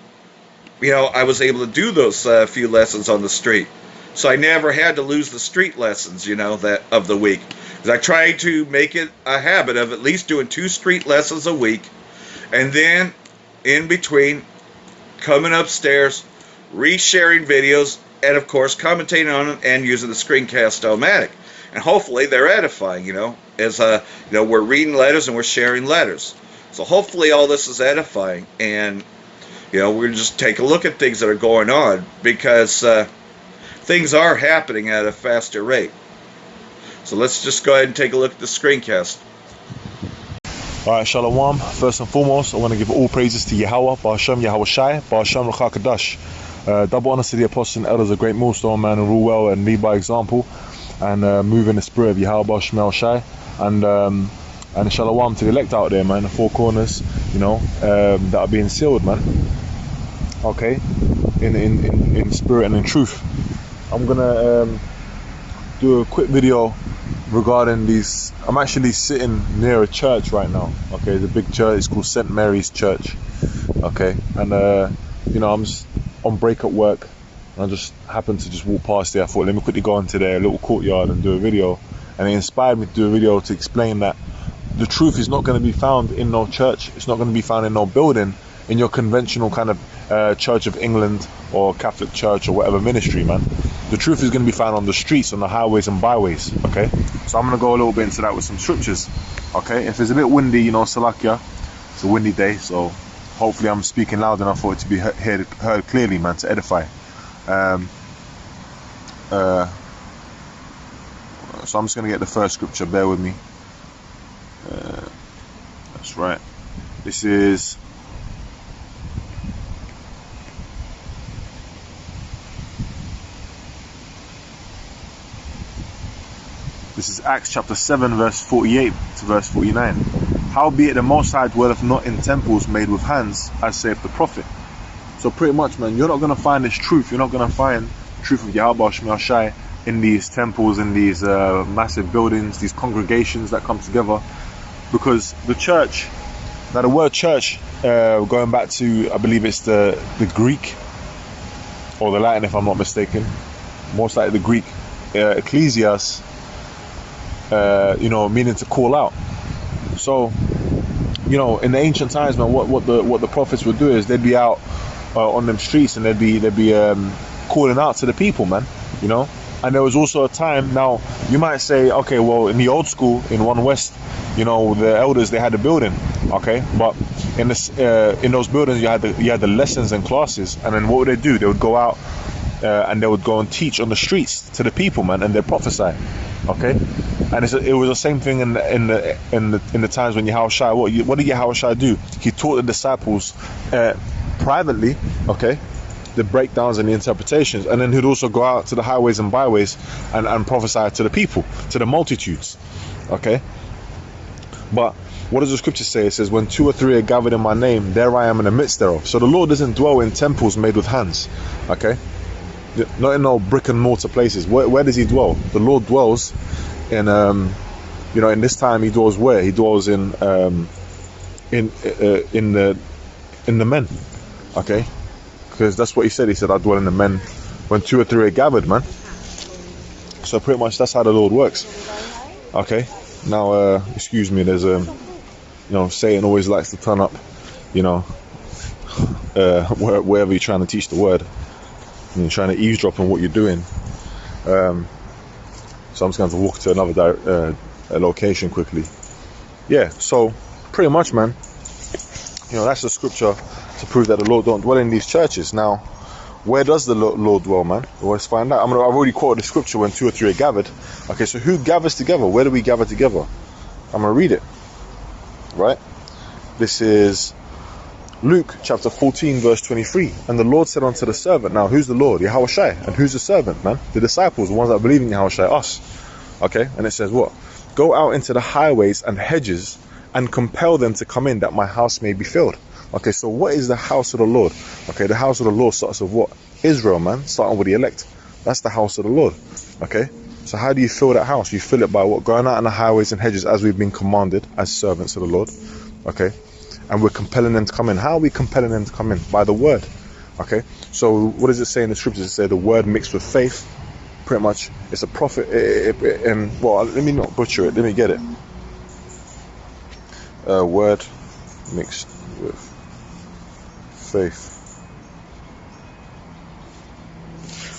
I was able to do those few lessons on the street. So I never had to lose the street lessons, that of the week. Because I tried to make it a habit of at least doing 2 street lessons a week. And then, in between, coming upstairs, resharing videos, and of course, commentating on them and using the screencast-o-matic. And hopefully they're edifying, as, we're reading letters and we're sharing letters. So hopefully all this is edifying. And, we're going to just take a look at things that are going on. Because things are happening at a faster rate. So let's just go ahead and take a look at the screencast.
Alright, Shalom. First and foremost, I want to give all praises to Yahweh, Ba'ashem Yahweh Shai, Ba'ashem Ruach HaKadosh. Double honors to the apostles and elders, a great millstone, man, and rule well and lead by example, and move in the spirit of Yahweh, Ba'ashem Yahweh Shai, and Shalom to the elect out there, man, the 4 corners, that are being sealed, man. Okay, in spirit and in truth. I'm gonna do a quick video regarding these. I'm actually sitting near a church right now. Okay, the big church. It's called St. Mary's Church. Okay, and I'm just on break at work, and I just happened to just walk past there. I thought, let me quickly go into their little courtyard and do a video. And it inspired me to do a video to explain that the truth is not going to be found in no church. It's not going to be found in no building, in your conventional kind of Church of England or Catholic Church or whatever ministry, man. The truth is going to be found on the streets, on the highways and byways. Okay, so I'm going to go a little bit into that with some scriptures. Okay, if it's a bit windy, Salakia, it's a windy day, so hopefully I'm speaking loud enough for it to be heard clearly, man, to edify. So I'm just going to get the first scripture, bear with me. That's right. This is Acts chapter 7 verse 48 to verse 49. Howbeit the Most High dwelleth not in temples made with hands, as saith the prophet. So pretty much, man, you're not going to find this truth. You're not going to find the truth of Yahweh Shemel Shai in these temples, in these massive buildings, these congregations that come together. Because the church, now the word church, going back to, I believe it's the Greek or the Latin, if I'm not mistaken, most likely the Greek, ecclesias, meaning to call out. So, in the ancient times, man, what the prophets would do is they'd be out on them streets and they'd be calling out to the people, man. And there was also a time. Now you might say, okay, well, in the old school in One West, the elders, they had a building, okay, but in those buildings you had the lessons and classes, and then what would they do? They would go out and they would go and teach on the streets to the people, man, and they prophesy. Okay, and it was the same thing in the times when Yahweh Shai. What did Yahweh Shai do? He taught the disciples privately, okay, the breakdowns and the interpretations, and then he'd also go out to the highways and byways and prophesy to the people, to the multitudes. Okay, but what does the scripture say? It says, when 2 or 3 are gathered in my name, there I am in the midst thereof. So the Lord doesn't dwell in temples made with hands. Okay, not in no brick and mortar places. Where does he dwell? The Lord dwells in in this time. He dwells where? He dwells in the men. Okay, because that's what he said. He said, "I dwell in the men when 2 or 3 are gathered, man." So pretty much that's how the Lord works. Okay, now excuse me. There's Satan always likes to turn up, wherever you're trying to teach the word, and you're trying to eavesdrop on what you're doing. So I'm just going to walk to another location quickly. Yeah, so pretty much, man, that's the scripture to prove that the Lord don't dwell in these churches. Now, where does the Lord dwell, man? Well, let's find out. I've already quoted the scripture when 2 or 3 are gathered. Okay, so who gathers together? Where do we gather together? I'm going to read it. Right? This is Luke chapter 14 verse 23. And the Lord said unto the servant. Now, who's the Lord? Yahushai. And who's the servant, man? The disciples, the ones that believe in Yahushai, us. Okay, and it says what? Go out into the highways and hedges and compel them to come in, that my house may be filled. Okay, so what is the house of the Lord? Okay, the house of the Lord starts with what? Israel, man, starting with the elect. That's the house of the Lord. Okay, so how do you fill that house? You fill it by what? Going out in the highways and hedges as we've been commanded as servants of the Lord. Okay, and we're compelling them to come in. How are we compelling them to come in? By the word. Okay, so what does it say in the scriptures? It says the word mixed with faith. Pretty much, it's a prophet. Let me not butcher it. Let me get it. Word mixed with faith.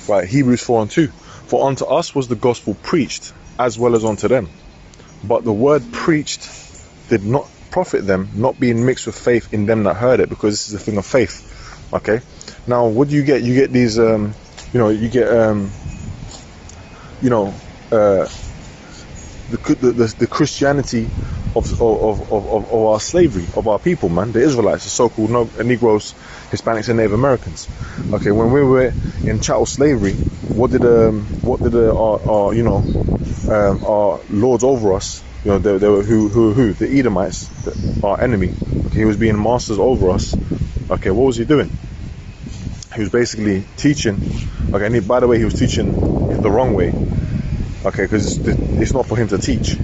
Right, Hebrews 4:2. For unto us was the gospel preached, as well as unto them. But the word preached did not profit them, not being mixed with faith in them that heard it, because this is a thing of faith. Okay. Now, what do you get? You get these. The Christianity of our slavery, of our people, man, the Israelites, the so-called Negroes, Hispanics, and Native Americans. Okay, when we were in chattel slavery, what did our lords over us? They were who? The Edomites, our enemy. Okay, he was being masters over us. Okay, what was he doing? He was basically teaching. Okay, and by the way, he was teaching the wrong way. Okay, because it's not for him to teach.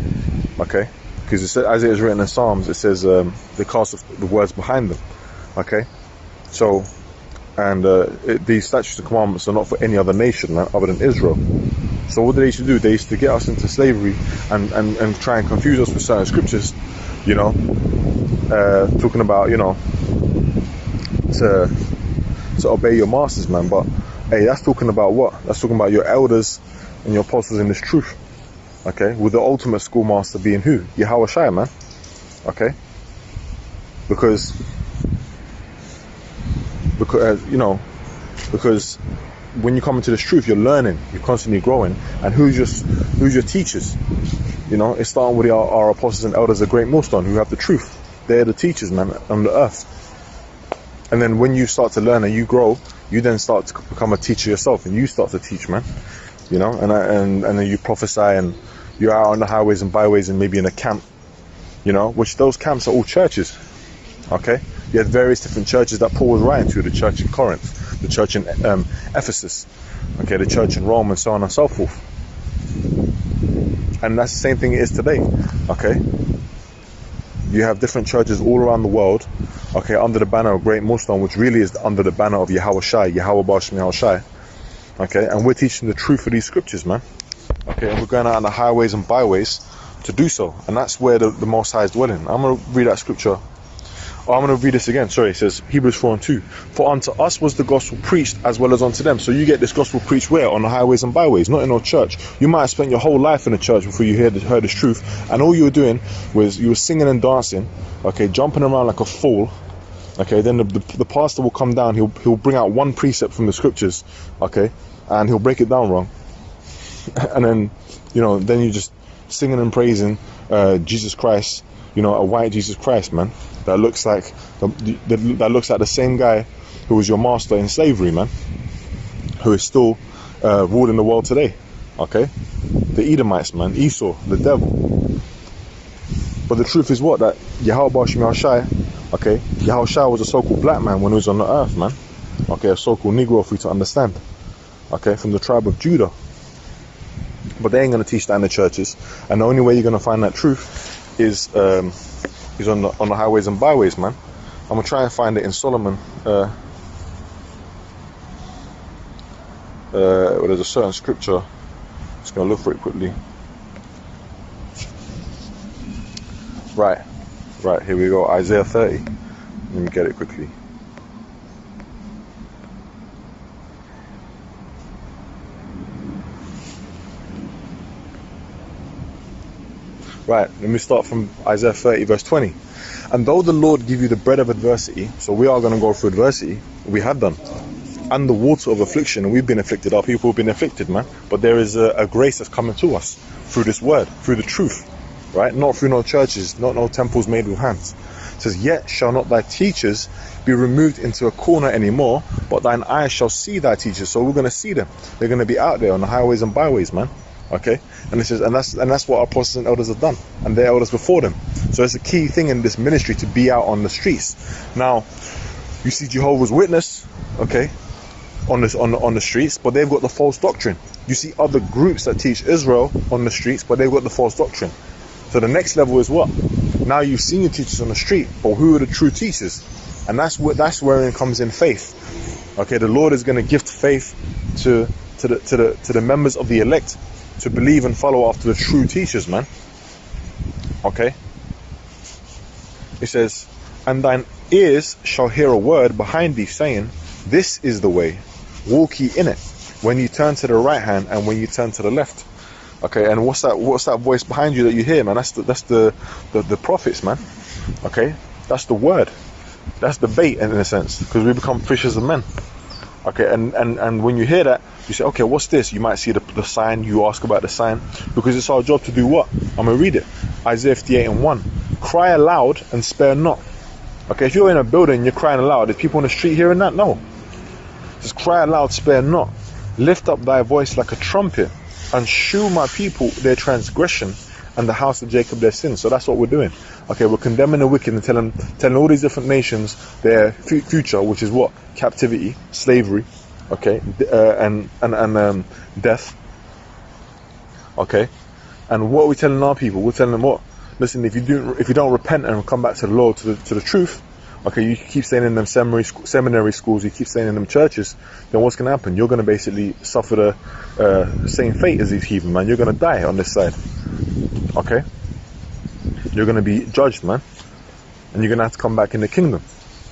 Okay, because as it is written in Psalms, it says they cast the words behind them. Okay, so these statutes and commandments are not for any other nation other than Israel. So what did they used to do? They used to get us into slavery and try and confuse us with certain scriptures. Talking about to obey your masters, man. But hey, that's talking about what? That's talking about your elders and your apostles in this truth. Okay, with the ultimate schoolmaster being who? Yahushua, man. Okay, because when you come into this truth, you're learning, you're constantly growing. And who's your teachers? It's starting with our apostles and elders, a great millstone, who have the truth. They're the teachers, man, on the earth. And then when you start to learn and you grow, you then start to become a teacher yourself, and you start to teach, man. And then you prophesy, and you're out on the highways and byways, and maybe in a camp, which those camps are all churches. Okay, you had various different churches that Paul was writing to: the church in Corinth, the church in Ephesus, okay, the church in Rome, and so on and so forth. And that's the same thing it is today. Okay, you have different churches all around the world, okay, under the banner of Great Millstone, which really is under the banner of Yahushai, Yahweh Bashem Yahushai. Okay, and we're teaching the truth of these scriptures, man. Okay, and we're going out on the highways and byways to do so, and that's where the Most High is dwelling. I'm going to read that scripture. I'm going to read this again. Sorry, it says Hebrews 4:2. For unto us was the gospel preached, as well as unto them. So you get this gospel preached where? On the highways and byways, not in no church. You might have spent your whole life in a church before you heard this truth, and all you were doing was you were singing and dancing, okay, jumping around like a fool. Okay, then the pastor will come down. He'll bring out one precept from the scriptures, okay, and he'll break it down wrong, and then then you're just singing and praising Jesus Christ, a white Jesus Christ, man, that looks like the same guy who was your master in slavery, man, who is still ruling the world today. Okay, the Edomites, man, Esau, the devil. But the truth is what? That Yahweh Bashem Yahushai, okay, Yahushai was a so-called black man when he was on the earth, man. Okay, a so-called Negro for you to understand. Okay, from the tribe of Judah. But they ain't going to teach that in the churches. And the only way you're going to find that truth is on the highways and byways, man. I'm going to try and find it in Solomon there's a certain scripture. Just gonna look for it quickly. Right, here we go. Isaiah 30. Let me get it quickly. Right, let me start from Isaiah 30 verse 20. And though the Lord give you the bread of adversity, so we are going to go through adversity, we have done, and the water of affliction, and we've been afflicted, our people have been afflicted, man, but there is a grace that's coming to us through this word, through the truth, right? Not through no churches, not no temples made with hands. It says, yet shall not thy teachers be removed into a corner anymore, but thine eyes shall see thy teachers. So we're going to see them. They're going to be out there on the highways and byways, man. Okay, and this is and that's what our Protestant elders have done, and their elders before them. So it's a key thing in this ministry to be out on the streets. Now, you see Jehovah's Witness, okay, on the streets, but they've got the false doctrine. You see other groups that teach Israel on the streets, but they've got the false doctrine. So the next level is what? Now you've seen your teachers on the street, but who are the true teachers? And that's where it comes in faith. Okay, the Lord is going to gift faith to the members of the elect, to believe and follow after the true teachers, man. Okay. It says, and thine ears shall hear a word behind thee saying, this is the way, walk ye in it, when you turn to the right hand and when you turn to the left. Okay, and what's that voice behind you that you hear, man? That's the prophets, man. Okay, that's the word. That's the bait in a sense, because we become fishers of men. Okay, and when you hear that, you say, okay, what's this? You might see the sign, you ask about the sign, because it's our job to do what? I'm going to read it. Isaiah 58:1. Cry aloud and spare not. Okay, if you're in a building, you're crying aloud. There's people on the street hearing that? No. Just cry aloud, spare not. Lift up thy voice like a trumpet, and shew my people their transgression, and the house of Jacob their sins. So that's what we're doing. Okay, we're condemning the wicked and telling all these different nations their future, which is what? Captivity, slavery, okay, and death. Okay, and what are we telling our people? We're telling them what? Listen, if you don't repent and come back to the Lord, to the truth, okay, you keep staying in them seminary schools, you keep staying in them churches, then what's going to happen? You're going to basically suffer the same fate as these heathen, man. You're going to die on this side. Okay, you're going to be judged, man, and you're going to have to come back in the kingdom,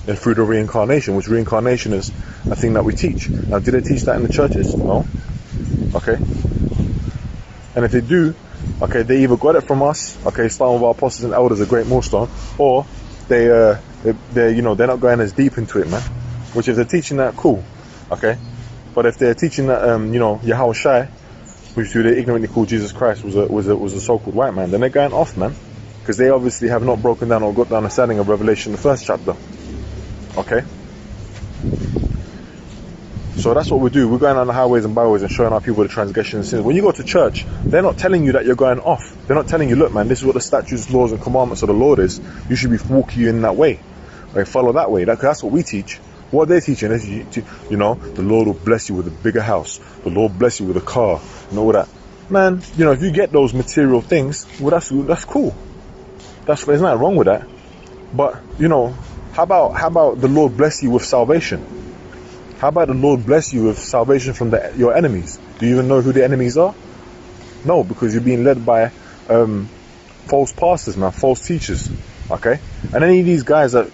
and through the reincarnation, which reincarnation is a thing that we teach. Now, did they teach that in the churches? No. Okay, and if they do, okay, they either got it from us, okay, starting with our apostles and elders, a great millstone, or they're not going as deep into it, man. Which, if they're teaching that, cool, okay, but if they're teaching that Yahweh Shai, which they ignorantly call Jesus Christ, was a so-called white man, then they're going off, man, because they obviously have not broken down or got the understanding of Revelation, the first chapter. Okay, so that's what we do. We're going on the highways and byways and showing our people the transgression and sins. When you go to church, they're not telling you that you're going off. They're not telling you, look, man, this is what the statutes, laws and commandments of the Lord is. You should be walking in that way. Like, follow that way. That's what we teach. What they're teaching is, the Lord will bless you with a bigger house. The Lord bless you with a car and all that. Man, if you get those material things, well, that's cool. There's nothing wrong with that. But, how about the Lord bless you with salvation? How about the Lord bless you with salvation from your enemies? Do you even know who the enemies are? No, because you're being led by false pastors, man, false teachers. Okay? And any of these guys that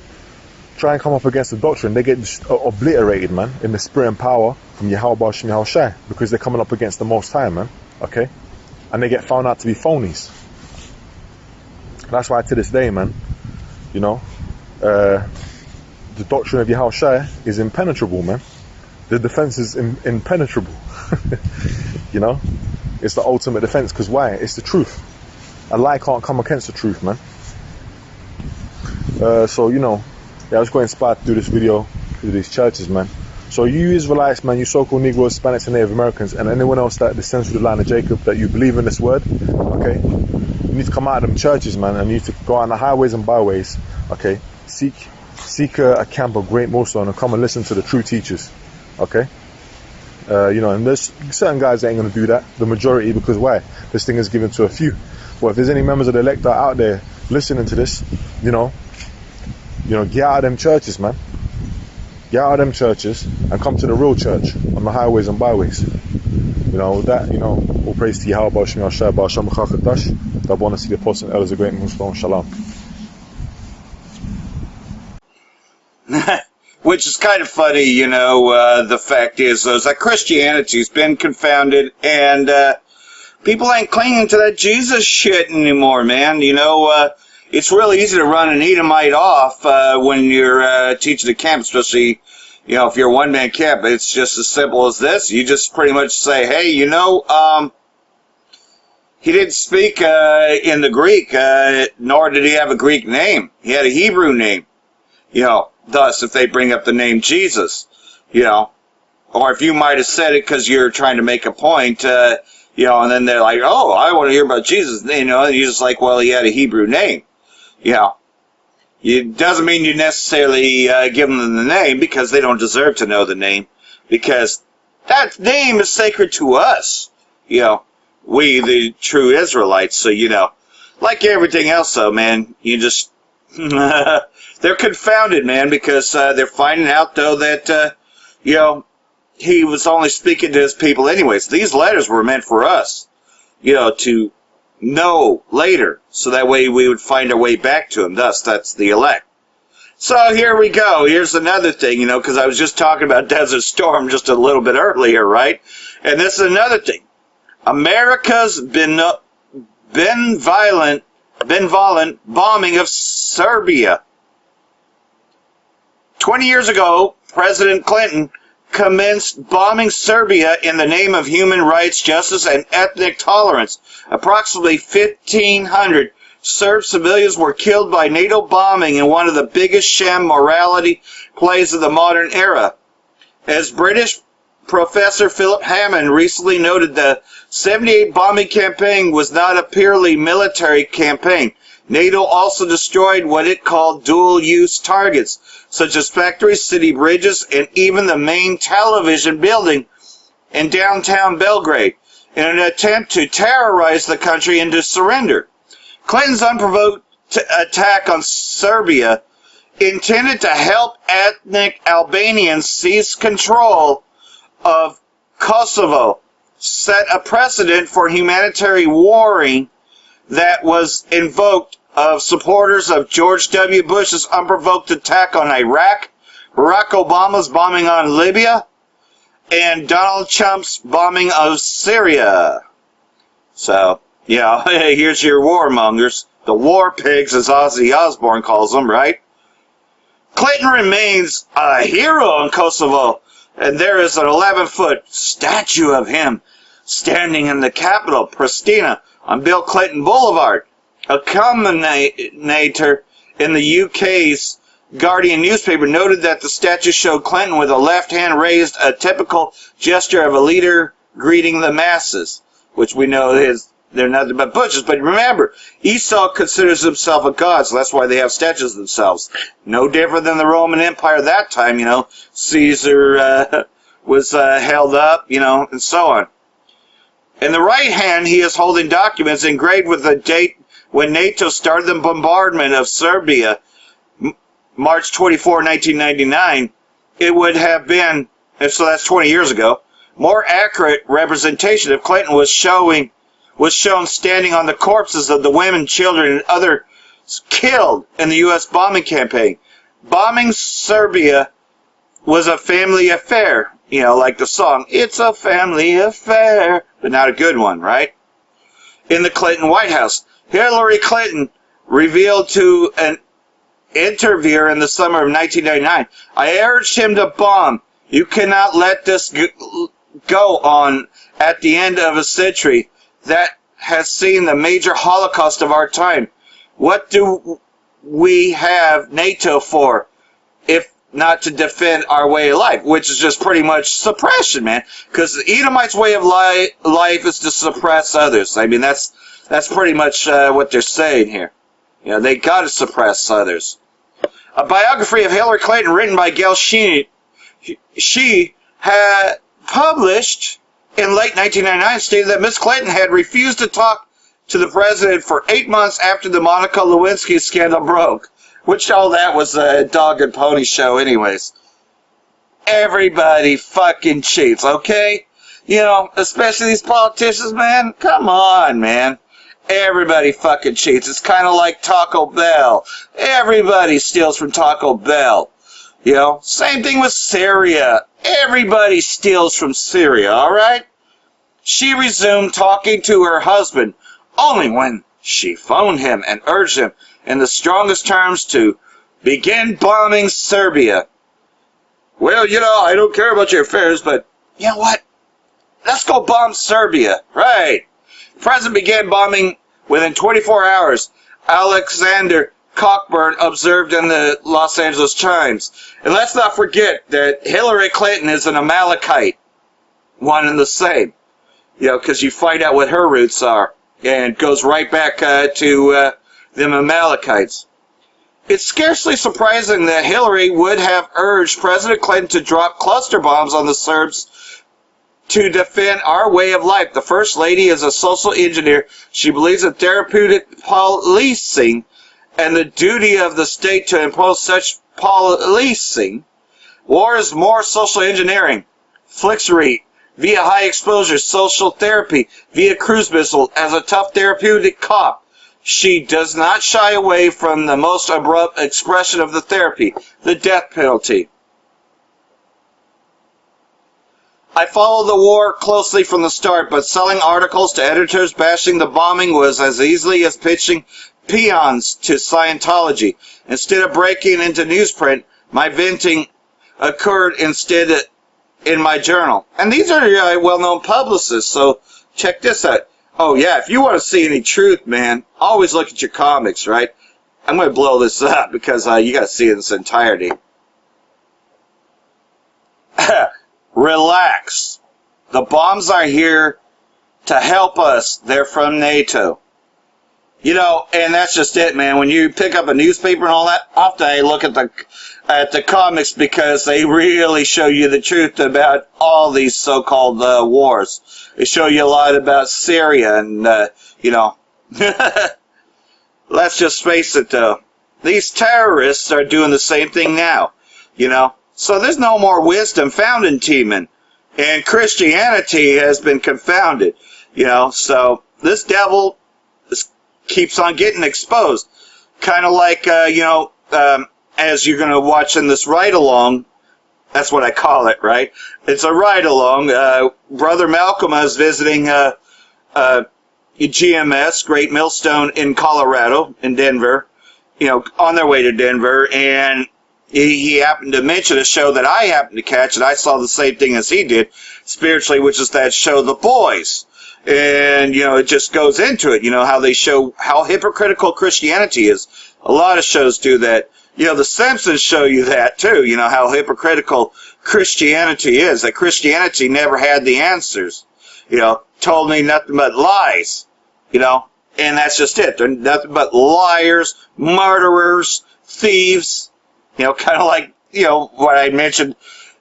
try and come up against the doctrine, they get just obliterated, man, in the spirit and power from Yahweh Bashim Yahweh Shai, because they're coming up against the Most High, man. Okay? And they get found out to be phonies. That's why to this day, man, the doctrine of Yahweh Shai is impenetrable, man. The defense is impenetrable. It's the ultimate defense, because why? It's the truth. A lie can't come against the truth, man. I was quite inspired to do this video to these churches, man. So you Israelites, man, you so-called Negroes, Hispanics and Native Americans, and anyone else that descends through the line of Jacob, that you believe in this word, okay, you need to come out of them churches, man, and you need to go on the highways and byways, okay, seek a camp of great millstone and come and listen to the true teachers, okay. And there's certain guys that ain't going to do that, the majority, because why? This thing is given to a few. Well, if there's any members of the elect out there listening to this, get out of them churches, man. get out of them churches and come to the real church on the highways and byways. You know, with that, you know, all praise to Yahweh, Ba'ashem Yahshua, Ba'ashem Chakadash. Double honor to the apostles and elders of great Muslim. Shalom.
Which is kind of funny, you know, the fact is that Christianity's been confounded, and people ain't clinging to that Jesus shit anymore, man. You know, it's really easy to run an Edomite off when you're teaching a camp, especially, you know, if you're a one-man camp. It's just as simple as this. You just pretty much say, hey, you know, he didn't speak in the Greek, nor did he have a Greek name. He had a Hebrew name, you know. Thus, if they bring up the name Jesus, you know, or if you might have said it because you're trying to make a point, you know, and then they're like, oh, I want to hear about Jesus, you know, and you're just like, well, he had a Hebrew name, you know. It doesn't mean you necessarily give them the name, because they don't deserve to know the name, because that name is sacred to us, you know, we, the true Israelites. So, you know, like everything else, though, man, you just... they're confounded, man, because they're finding out, though, that, you know, he was only speaking to his people anyways. These letters were meant for us, you know, to know later, so that way we would find our way back to him. Thus, that's the elect. So here we go. Here's another thing, you know, because I was just talking about Desert Storm just a little bit earlier, right? And this is another thing. America's benevolent bombing of Serbia. 20 years ago, President Clinton commenced bombing Serbia in the name of human rights, justice, and ethnic tolerance. Approximately 1,500 Serb civilians were killed by NATO bombing in one of the biggest sham morality plays of the modern era. As British Professor Philip Hammond recently noted, the 78 bombing campaign was not a purely military campaign. NATO also destroyed what it called dual-use targets, such as factories, city bridges, and even the main television building in downtown Belgrade, in an attempt to terrorize the country into surrender. Clinton's unprovoked attack on Serbia, intended to help ethnic Albanians seize control of Kosovo, set a precedent for humanitarian warring that was invoked of supporters of George W. Bush's unprovoked attack on Iraq, Barack Obama's bombing on Libya, and Donald Trump's bombing of Syria. So, yeah, here's your warmongers, the war pigs, as Ozzy Osbourne calls them, right? Clinton remains a hero in Kosovo, and there is an 11-foot statue of him standing in the capital, Pristina, on Bill Clinton Boulevard. A commentator in the UK's Guardian newspaper noted that the statue showed Clinton with a left hand raised, a typical gesture of a leader greeting the masses, which we know they're nothing but butchers. But remember, Esau considers himself a god, so that's why they have statues of themselves. No different than the Roman Empire that time, you know. Caesar was held up, you know, and so on. In the right hand, he is holding documents engraved with the date when NATO started the bombardment of Serbia, March 24, 1999. It would have been, and so that's 20 years ago, more accurate representation if Clinton was shown standing on the corpses of the women, children, and others killed in the U.S. bombing campaign. Bombing Serbia was a family affair. You know, like the song, "It's a Family Affair," but not a good one, right? In the Clinton White House, Hillary Clinton revealed to an interviewer in the summer of 1999, "I urged him to bomb. You cannot let this go on at the end of a century that has seen the major Holocaust of our time. What do we have NATO for, if not to defend our way of life?" Which is just pretty much suppression, man. Because the Edomites' way of life is to suppress others. I mean, that's pretty much what they're saying here. You know, they got to suppress others. A biography of Hillary Clinton written by Gail She had published in late 1999 stated that Miss Clinton had refused to talk to the president for 8 months after the Monica Lewinsky scandal broke. Which all that was a dog and pony show anyways. Everybody fucking cheats, okay? You know, especially these politicians, man. Come on, man. Everybody fucking cheats. It's kind of like Taco Bell. Everybody steals from Taco Bell. You know, same thing with Syria. Everybody steals from Syria, alright? She resumed talking to her husband only when she phoned him and urged him in the strongest terms to begin bombing Serbia. Well, you know, I don't care about your affairs, but you know what? Let's go bomb Serbia. Right. The president began bombing within 24 hours, Alexander Cockburn observed in the Los Angeles Times. And let's not forget that Hillary Clinton is an Amalekite. One and the same. You know, because you find out what her roots are. And it goes right back to them Amalekites. It's scarcely surprising that Hillary would have urged President Clinton to drop cluster bombs on the Serbs to defend our way of life. The First Lady is a social engineer. She believes in therapeutic policing and the duty of the state to impose such policing. War is more social engineering, flixery, via high exposure social therapy, via cruise missile as a tough therapeutic cop. She does not shy away from the most abrupt expression of the therapy, the death penalty. I followed the war closely from the start, but selling articles to editors bashing the bombing was as easily as pitching peons to Scientology. Instead of breaking into newsprint, my venting occurred instead in my journal. And these are well-known publicists, so check this out. Oh yeah, if you want to see any truth, man, always look at your comics, right? I'm going to blow this up because you got to see it in its entirety. Relax. The bombs are here to help us. They're from NATO. You know, and that's just it, man. When you pick up a newspaper and all that, often I look at the comics because they really show you the truth about all these so-called wars. They show you a lot about Syria and, you know. Let's just face it, though. These terrorists are doing the same thing now, you know. So there's no more wisdom found in Teman. And Christianity has been confounded, you know. So this devil keeps on getting exposed. Kind of like, you know, as you're going to watch in this ride-along, that's what I call it, right? It's a ride-along. Brother Malcolm is visiting GMS, Great Millstone in Colorado, in Denver, you know, on their way to Denver, and he happened to mention a show that I happened to catch, and I saw the same thing as he did, spiritually, which is that show, The Boys. And, you know, it just goes into it, you know, how they show how hypocritical Christianity is. A lot of shows do that. You know, The Simpsons show you that, too, you know, how hypocritical Christianity is, that Christianity never had the answers, you know, told me nothing but lies, you know, and that's just it. They're nothing but liars, murderers, thieves, you know, kind of like, you know, what I mentioned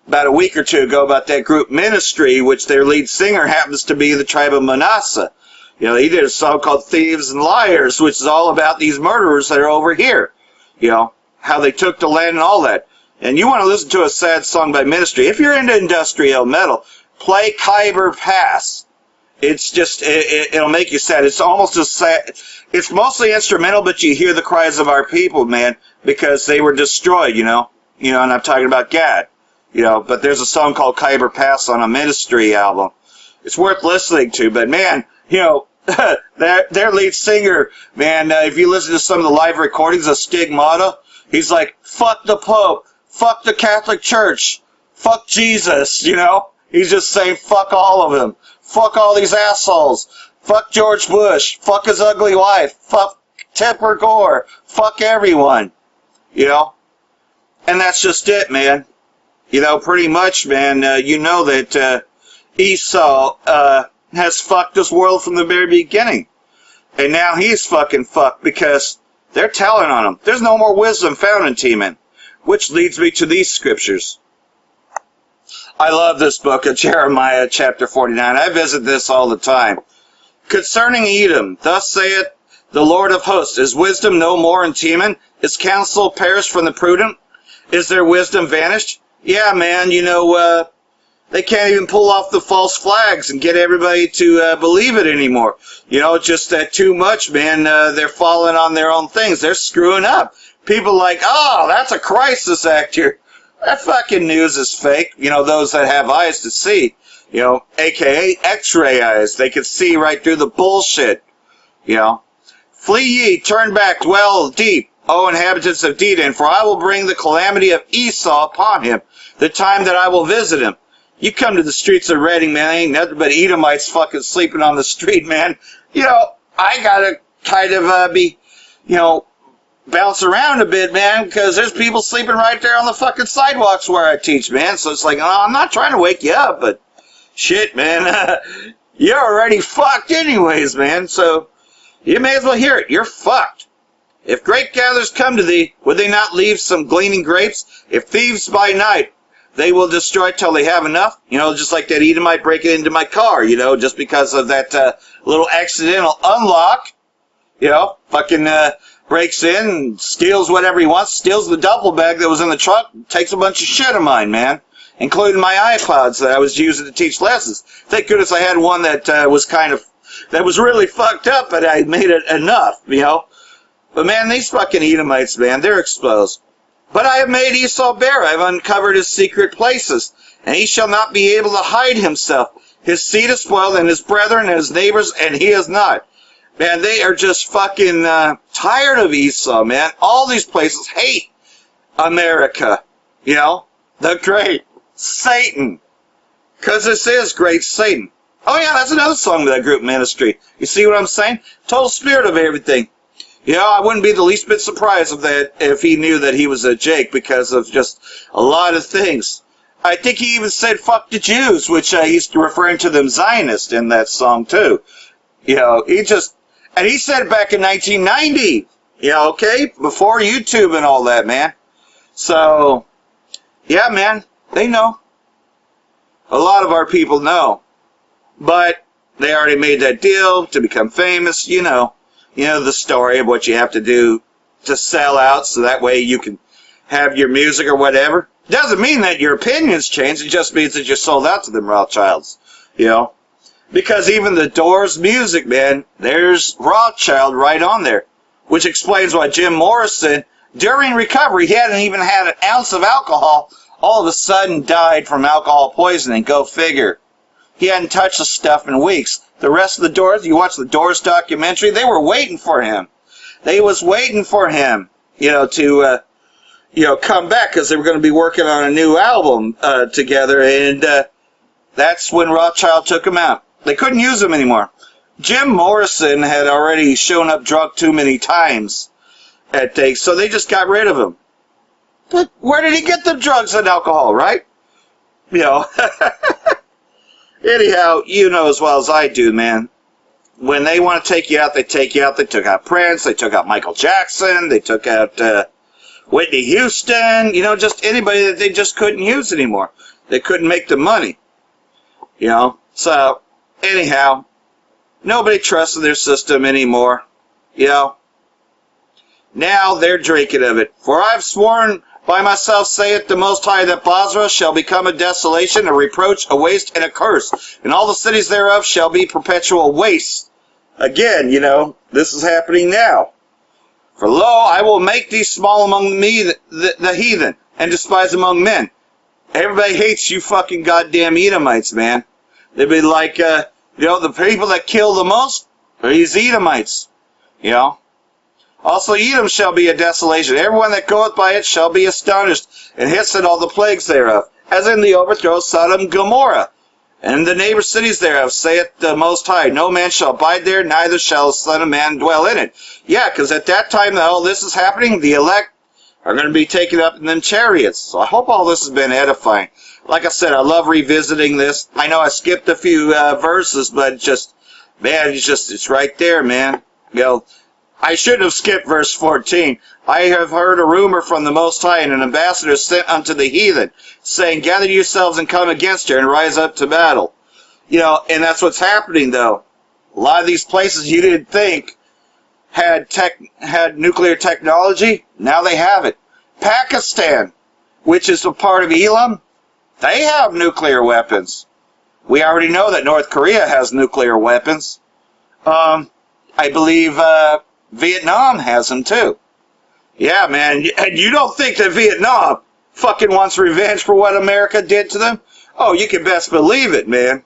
about a week or two ago about that group Ministry, which their lead singer happens to be the tribe of Manasseh. You know, he did a song called Thieves and Liars, which is all about these murderers that are over here. You know, how they took the land and all that. And you want to listen to a sad song by Ministry. If you're into industrial metal, play Khyber Pass. It's just, it'll make you sad. It's almost as sad. It's mostly instrumental, but you hear the cries of our people, man, because they were destroyed, you know. You know, and I'm talking about Gad. You know, but there's a song called Khyber Pass on a Ministry album. It's worth listening to, but man, you know, their lead singer, man, if you listen to some of the live recordings of Stigmata, he's like, fuck the Pope, fuck the Catholic Church, fuck Jesus, you know? He's just saying fuck all of them, fuck all these assholes, fuck George Bush, fuck his ugly wife, fuck Tipper Gore, fuck everyone, you know? And that's just it, man. You know, pretty much, man, you know that Esau has fucked this world from the very beginning. And now he's fucking fucked because they're telling on him. There's no more wisdom found in Teman. Which leads me to these scriptures. I love this book of Jeremiah chapter 49. I visit this all the time. Concerning Edom, thus saith the Lord of hosts, is wisdom no more in Teman? Is counsel perished from the prudent? Is their wisdom vanished? Yeah, man, they can't even pull off the false flags and get everybody to believe it anymore. Just that too much, man. They're falling on their own things. They're screwing up. People like, oh, that's a crisis actor. That fucking news is fake. Those that have eyes to see, aka X-ray eyes. They can see right through the bullshit. Flee ye, turn back, dwell deep, O inhabitants of Dedan, for I will bring the calamity of Esau upon him, the time that I will visit him. You come to the streets of Reading, man, ain't nothing but Edomites fucking sleeping on the street, man. I gotta kind of be, bounce around a bit, man, because there's people sleeping right there on the fucking sidewalks where I teach, man. So it's like, oh, I'm not trying to wake you up, but shit, man, you're already fucked anyways, man. So you may as well hear it. You're fucked. If grape gatherers come to thee, would they not leave some gleaning grapes? If thieves by night, they will destroy till they have enough. Just like that Edomite breaking into my car, just because of that little accidental unlock. Fucking breaks in, steals whatever he wants, steals the duffel bag that was in the truck, takes a bunch of shit of mine, man, including my iPods that I was using to teach lessons. Thank goodness I had one that that was really fucked up, but I made it enough, But man, these fucking Edomites, man, they're exposed. But I have made Esau bare. I have uncovered his secret places, and he shall not be able to hide himself. His seed is spoiled, and his brethren, and his neighbors, and he is not. Man, they are just fucking tired of Esau, man. All these places hate America, the great Satan. Because this is great Satan. Oh yeah, that's another song with that group Ministry. You see what I'm saying? Total spirit of everything. I wouldn't be the least bit surprised of that if he knew that he was a Jake because of just a lot of things. I think he even said fuck the Jews, which he's referring to them Zionists in that song too. And he said it back in 1990, okay? Before YouTube and all that, man. So, yeah, man, they know. A lot of our people know. But they already made that deal to become famous, the story of what you have to do to sell out so that way you can have your music or whatever. Doesn't mean that your opinions change. It just means that you're sold out to them Rothschilds, Because even the Doors music, man, there's Rothschild right on there. Which explains why Jim Morrison, during recovery, he hadn't even had an ounce of alcohol, all of a sudden died from alcohol poisoning. Go figure. He hadn't touched the stuff in weeks. The rest of the Doors, you watch the Doors documentary, they were waiting for him. They was waiting for him, to, come back because they were going to be working on a new album together, and that's when Rothschild took him out. They couldn't use him anymore. Jim Morrison had already shown up drunk too many times at takes, so they just got rid of him. But where did he get the drugs and alcohol, right? Anyhow, you know as well as I do, man. When they want to take you out, they take you out. They took out Prince. They took out Michael Jackson. They took out Whitney Houston. Just anybody that they just couldn't use anymore. They couldn't make the money. So, anyhow, nobody trusts their system anymore. Now they're drinking of it. For I've sworn by myself, saith the Most High, that Basra shall become a desolation, a reproach, a waste, and a curse, and all the cities thereof shall be perpetual waste. Again, this is happening now. For lo, I will make thee small among me, the heathen, and despised among men. Everybody hates you fucking goddamn Edomites, man. They'd be like, the people that kill the most are these Edomites, Also, Edom shall be a desolation. Everyone that goeth by it shall be astonished, and hissed at all the plagues thereof, as in the overthrow of Sodom and Gomorrah, and the neighbor cities thereof, saith the Most High. No man shall abide there, neither shall the Son of Man dwell in it. Yeah, because at that time that all this is happening, the elect are going to be taken up in them chariots. So I hope all this has been edifying. Like I said, I love revisiting this. I know I skipped a few verses, but it's right there, man. I should have skipped verse 14. I have heard a rumor from the Most High, and an ambassador sent unto the heathen, saying, gather yourselves and come against her, and rise up to battle. And that's what's happening, though. A lot of these places you didn't think had nuclear technology, now they have it. Pakistan. which is a part of Elam, they have nuclear weapons. We already know that North Korea has nuclear weapons. I believe Vietnam has them too. Yeah, man, and you don't think that Vietnam fucking wants revenge for what America did to them? Oh, you can best believe it, man.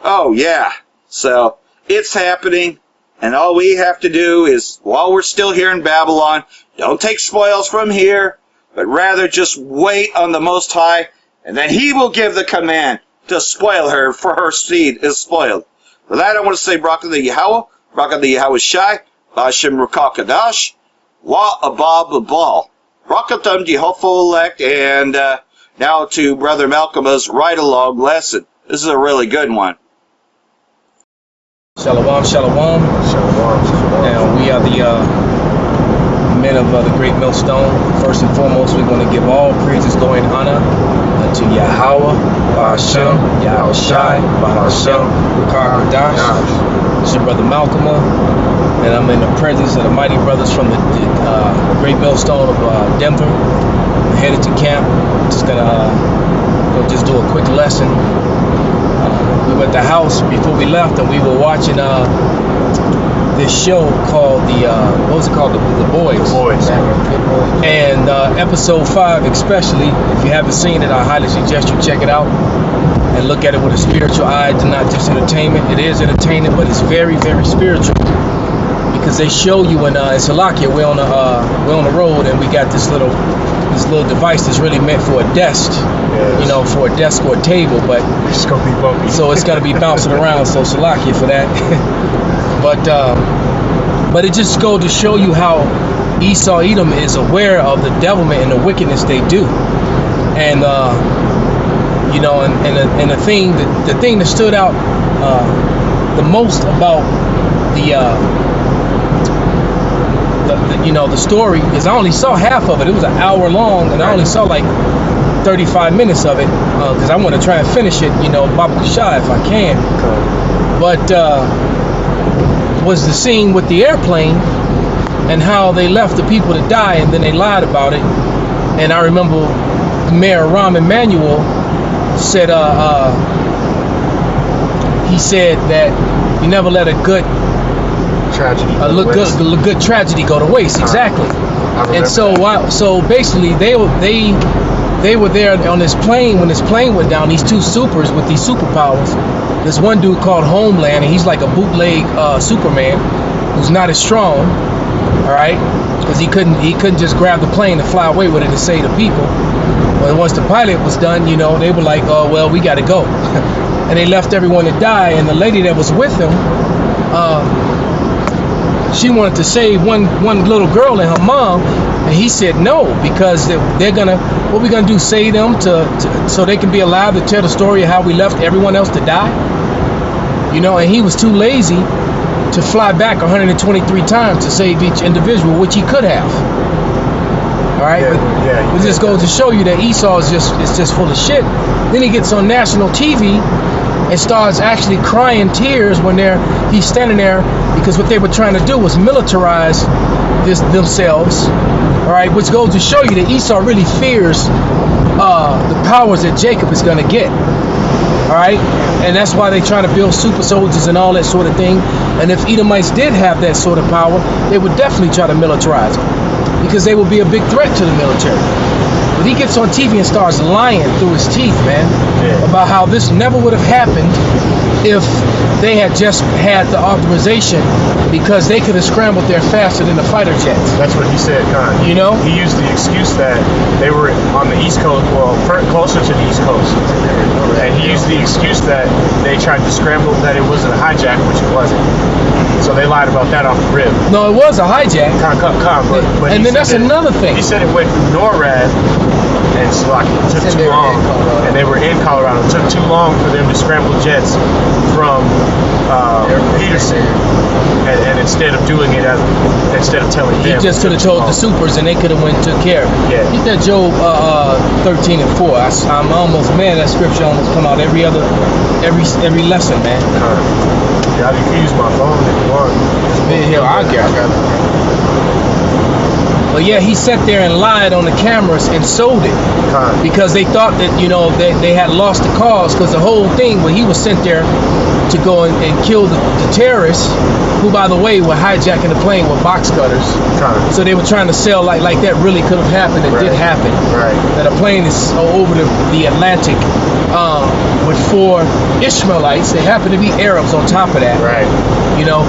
Oh, yeah. So, it's happening, and all we have to do is, while we're still here in Babylon, don't take spoils from here, but rather just wait on the Most High, and then He will give the command to spoil her, for her seed is spoiled. For that, I want to say, Barak the Yahweh, Barak the Yahweh Shai, Ba'ashem Rakakadash, Wa Abba Babal. Rakatam the hopeful elect, and now to Brother Malcolm's ride-along lesson. This is a really good one.
Shalom, shalom. And we are the men of the great millstone. First and foremost, we want to give all praises, glory, and honor unto Yahweh, Ba'ashem, Yahweh Shai, Ba'ashem, Rakakadash. It's your brother Malcolm, and I'm in the presence of the mighty brothers from the great millstone of Denver. I'm headed to camp. Just gonna just do a quick lesson. We were at the house before we left, and we were watching this show called what was it called? The Boys. And episode 5 especially, if you haven't seen it, I highly suggest you check it out and look at it with a spiritual eye, not just entertainment. It is entertainment, but it's very, very spiritual, because they show you in Salakia, we're on the road, and we got this little device that's really meant for a desk, for a desk or a table, but it's gonna be bumpy. So it's gonna be bouncing around. So Salakia for that. but it just goes to show you how Esau Edom is aware of the devilment and the wickedness they do, and and the thing that stood out the most about the story is I only saw half of it. It was an hour long, and I only saw like 35 minutes of it because I want to try and finish it, Baba Shai, if I can. But was the scene with the airplane and how they left the people to die, and then they lied about it. And I remember Mayor Rahm Emanuel said he said that you never let a good tragedy good tragedy go to waste. Exactly. And so basically they were there on this plane when this plane went down. These two supers with these superpowers. This one dude called Homeland, and he's like a bootleg Superman who's not as strong. All right, because he couldn't just grab the plane and fly away with it and save the people. But once the pilot was done, they were like, oh well, we got to go, and they left everyone to die. And the lady that was with him, she wanted to save one little girl and her mom, and he said no, because they're gonna, what we gonna do, save them so they can be alive to tell the story of how we left everyone else to die, and he was too lazy to fly back 123 times to save each individual, which he could have. All right, it just goes to show you that Esau is just full of shit. Then he gets on national TV and starts actually crying tears when he's standing there, because what they were trying to do was militarize themselves, all right, which goes to show you that Esau really fears the powers that Jacob is going to get, all right, and that's why they try to build super soldiers and all that sort of thing. And if Edomites did have that sort of power, they would definitely try to militarize them, because they would be a big threat to the military. But he gets on TV and starts lying through his teeth, man, about how this never would have happened if they had just had the authorization, because they could have scrambled there faster than the fighter jets.
That's what he said, Khan. He used the excuse that they were on the East Coast, closer to the East Coast. And he used the excuse that they tried to scramble, that it wasn't a hijack, which it wasn't. So they lied about that off the rib.
No, it was a hijack.
But
and then that's another thing.
He said it went through NORAD, and it took too long. And they were in Colorado. It took too long for them to scramble jets from Peterson. And instead of doing it, instead of telling them,
he just could have told the supers, and they could have went and took care of it.
Yeah.
Get that Job 13 and 4. I'm almost, man, that scripture almost come out every lesson, man.
Yeah, you can use my phone if you want.
I got it. But But yeah, he sat there and lied on the cameras and sold it because they thought that, you know, they had lost the cause, because the whole thing when he was sent there to go and kill the terrorists, who by the way were hijacking the plane with box cutters. So they were trying to sell like that really could have happened. It did happen. That a plane is over the Atlantic with 4 Ishmaelites. They happen to be Arabs on top of that. You know,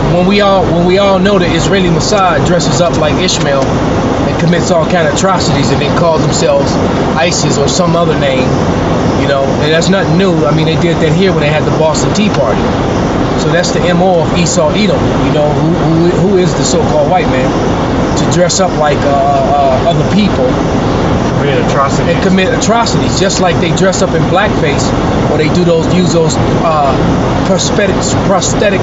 when we all know that Israeli Mossad dresses up like Ishmael and commits all kind of atrocities and then calls themselves ISIS or some other name, you know, and that's nothing new. I mean, they did that here when they had the Boston Tea Party. So that's the MO of Esau Edom, you know, who is the so-called white man, to dress up like other people and commit atrocities, just like they dress up in blackface, or they use those prosthetic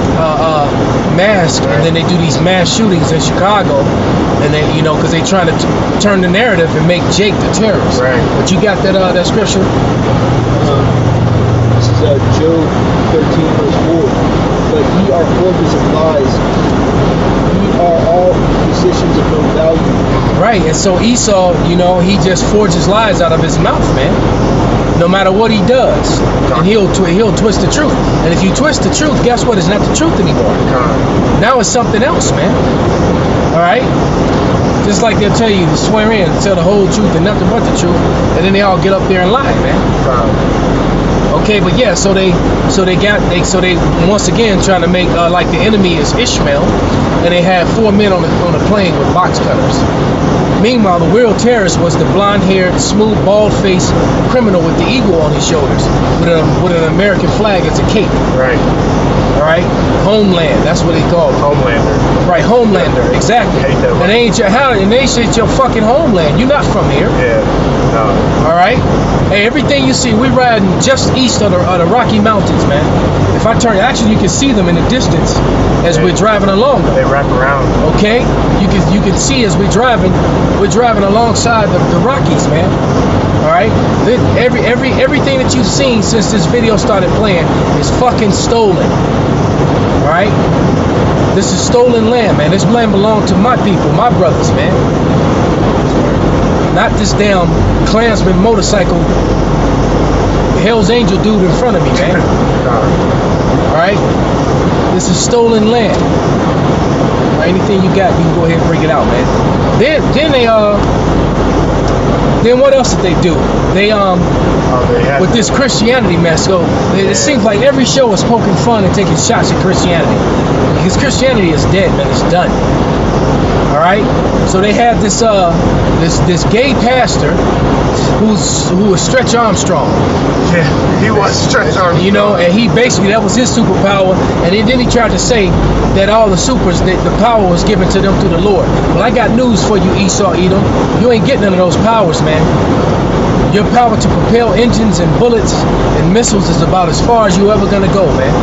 masks, and then they do these mass shootings in Chicago, and they, you know, because they're trying to turn the narrative and make Jake the terrorist. But you got that scripture?
This is Job 13 verse 4. But ye are forgers of lies. Ye are all musicians of no value.
Right, and so Esau, you know, he just forges lies out of his mouth, man. No matter what he does, and he'll twist the truth. And if you twist the truth, guess what? It's not the truth anymore. Now it's something else, man. All right. Just like they'll tell you to swear in, tell the whole truth and nothing but the truth, and then they all get up there and lie, man. Okay, but yeah, so they once again trying to make like the enemy is Ishmael, and they had 4 men on the plane with box cutters. Meanwhile, the real terrorist was the blonde-haired, smooth, bald-faced criminal with the eagle on his shoulders, with an American flag as a cape. All right, Homeland. That's what they call it.
Homelander.
Right, Homelander. Exactly.
Hate that
and they ain't your fucking homeland. You're not from here.
No.
All right. Hey, everything you see, we riding just east of the Rocky Mountains, man. If I turn, actually, you can see them in the distance as we're driving along.
They wrap around.
Okay. You can see as we're driving alongside the Rockies, man. All right. Everything that you've seen since this video started playing is fucking stolen. All right. This is stolen land, man. This land belonged to my people, my brothers, man. Not this damn Klansman motorcycle Hell's Angel dude in front of me, man. All right. This is stolen land. Anything you got, you can go ahead and bring it out, man. Then what else did they do? They with this Christianity mess, it seems like every show is poking fun and taking shots at Christianity. Because Christianity is dead, man. It's done. All right. So they had this gay pastor who was Stretch Armstrong.
Yeah, he was Stretch Armstrong.
You know, and he basically, that was his superpower. And then he tried to say that all the the power was given to them through the Lord. Well, I got news for you, Esau Edom. You ain't getting none of those powers, man. Your power to propel engines and bullets and missiles is about as far as you ever gonna go, man.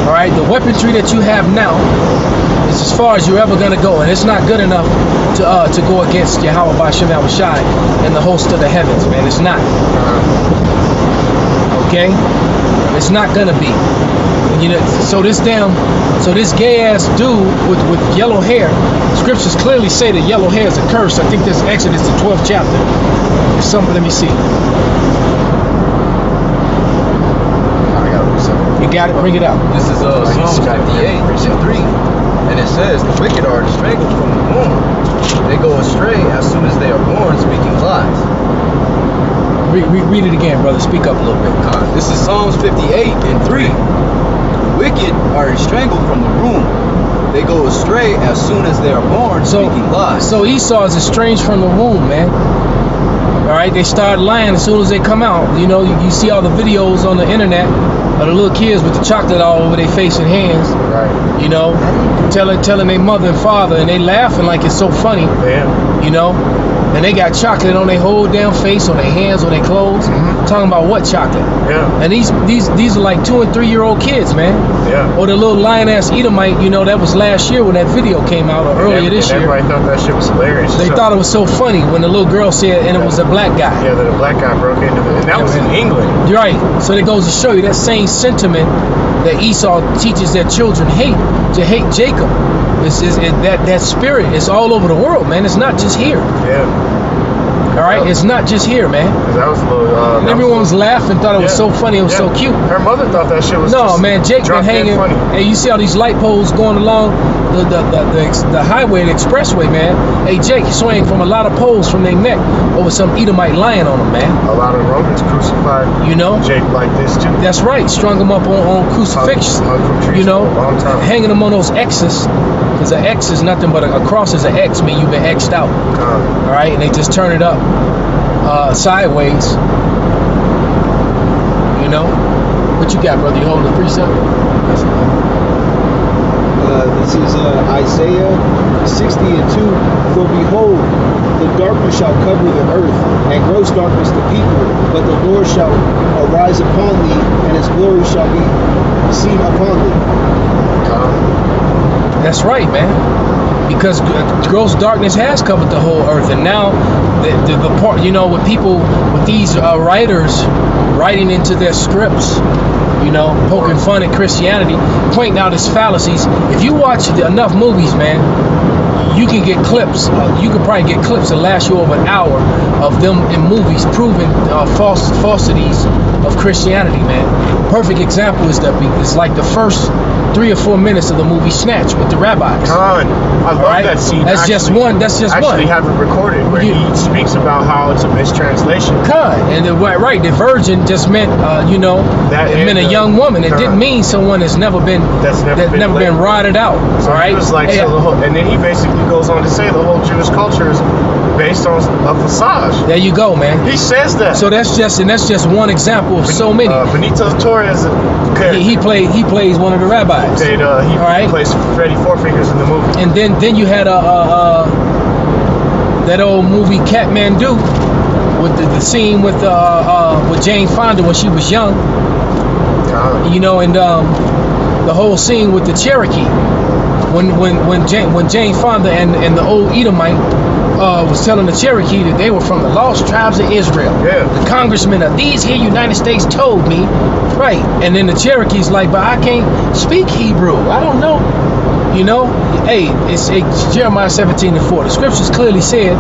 All right, the weaponry that you have now is as far as you're ever gonna go, and it's not good enough to go against Yahweh Ba'Shem Yahushai and the host of the heavens, man. It's not. Okay, it's not gonna be. You know, so this gay ass dude with yellow hair, scriptures clearly say that yellow hair is a curse. I think this is Exodus the 12th chapter. There's something, let me see. You got it, bring it out.
This is Psalms 58 and 3. And it says, the wicked are strangled from the womb. They go astray as soon as they are born, speaking lies.
Read it again, brother. Speak up a little bit.
This is Psalms 58 and 3. The wicked are strangled from the womb. They go astray as soon as they are born, speaking lies.
So Esau is estranged from the womb, man. All right, they start lying as soon as they come out. You know, you see all the videos on the internet of the little kids with the chocolate all over their face and hands.
Right.
You know, telling their mother and father, and they laughing like it's so funny.
Yeah.
You know, and they got chocolate on their whole damn face, on their hands, on their clothes. Talking about what chocolate?
Yeah.
And these are like 2 and 3 year old kids, man.
Yeah.
Or the little lion ass Edomite, you know, that was last year when that video came out, or earlier this year.
Everybody thought that shit was hilarious.
They thought it was so funny when the little girl said, and it was a black guy.
Yeah, that a black guy broke into it, and that was in England.
You're right. So it goes to show you that same sentiment that Esau teaches their children to hate Jacob. that spirit is all over the world, man. It's not just here.
Yeah.
All right, it's not just here, man.
That was a little.
And everyone was laughing, thought it was so funny, it was so cute.
Her mother thought that shit was.
No, man, Jake been hanging. Hey, you see all these light poles going along the highway, the expressway, man. Hey, Jake swaying from a lot of poles from their neck over some Edomite lying on them, man.
A lot of Romans crucified.
You know,
Jake like this too.
That's right, strung them up on crucifixes. You know, hanging them on those X's. Because an X is nothing but a cross is an X, mean you've been X'd out. All right, and they just turn it up sideways. You know, what you got, brother? You holding the precept?
This is Isaiah 60:2. For behold, the darkness shall cover the earth, and gross darkness the people. But the Lord shall arise upon thee, and his glory shall be seen upon thee.
That's right, man. Because gross darkness has covered the whole earth, and now the part, you know, with people, with these writers writing into their scripts, you know, poking fun at Christianity, pointing out its fallacies. If you watch enough movies, man, you can get clips. You could probably get clips that last you over an hour of them in movies proving falsities of Christianity, man. Perfect example is it's like the first 3 or 4 minutes of the movie Snatch with the rabbis.
I love that scene.
That's just one. That's just one.
I actually have it recorded where he speaks about how it's a mistranslation.
And the virgin just meant, you know, it meant a young woman. It didn't mean someone that's never been rotted out.
So
all right.
He was like, and then he basically goes on to say the whole Jewish culture is based on a facade.
There you go, man.
He says that.
So that's just one example of so many.
Benito Torres,
he plays one of the rabbis.
He plays Freddy Four Fingers in the movie.
And then you had that old movie Kathmandu with the scene with Jane Fonda when she was young. You know, and the whole scene with the Cherokee when Jane Fonda and the old Edomite was telling the Cherokee that they were from the lost tribes of Israel.
Yeah.
The congressmen of these here United States told me, right? And then the Cherokee's like, but I can't speak Hebrew. I don't know. You know, hey, it's Jeremiah 17:4. The scriptures clearly said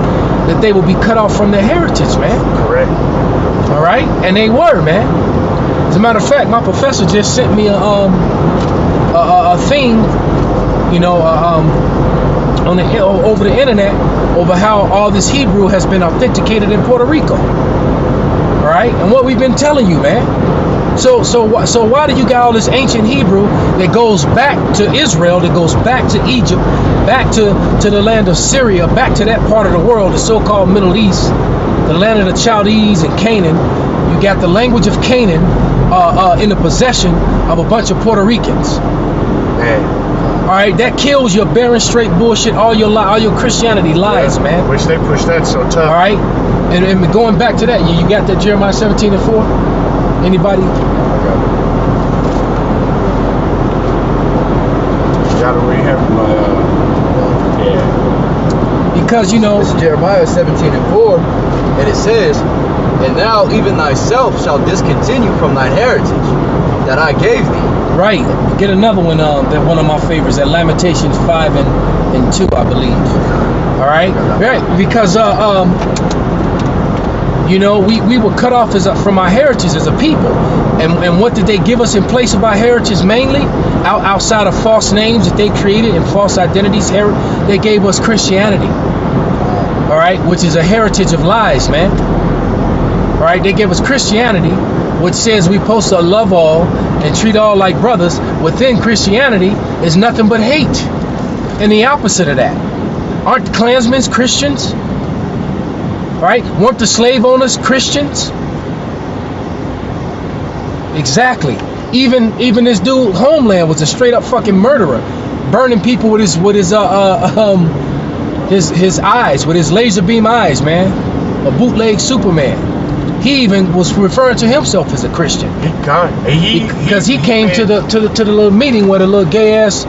that they will be cut off from their heritage, man.
Correct.
All right, and they were, man. As a matter of fact, my professor just sent me a thing, you know, over the internet over how all this Hebrew has been authenticated in Puerto Rico. All right, and what we've been telling you, man. So why do you got all this ancient Hebrew that goes back to Israel, that goes back to Egypt, back to the land of Syria, back to that part of the world, the so-called Middle East, the land of the Chaldees and Canaan? You got the language of Canaan in the possession of a bunch of Puerto Ricans.
Man.
All right, that kills your barren straight bullshit, all your Christianity lies, man.
Wish they pushed that so tough.
All right, and going back to that, you got that Jeremiah 17:4. Anybody?
I got it right here. Yeah.
Because you know,
this is Jeremiah 17:4, and it says, "And now even thyself shall discontinue from thine heritage that I gave thee."
Right. Get another one. That one of my favorites. That Lamentations 5 and 2, I believe. All right. Right. Because you know, we were cut off from our heritage as a people, and what did they give us in place of our heritage mainly? Outside of false names that they created and false identities, they gave us Christianity. All right, which is a heritage of lies, man. All right, they gave us Christianity, which says we're supposed to love all and treat all like brothers. Within Christianity is nothing but hate, and the opposite of that. Aren't the Klansmen Christians? Right? Weren't the slave owners Christians? Exactly. Even this dude Homeland was a straight up fucking murderer, burning people with his eyes, with his laser beam eyes, man. A bootleg Superman. He even was referring to himself as a Christian. Because he came to the little meeting with a little gay ass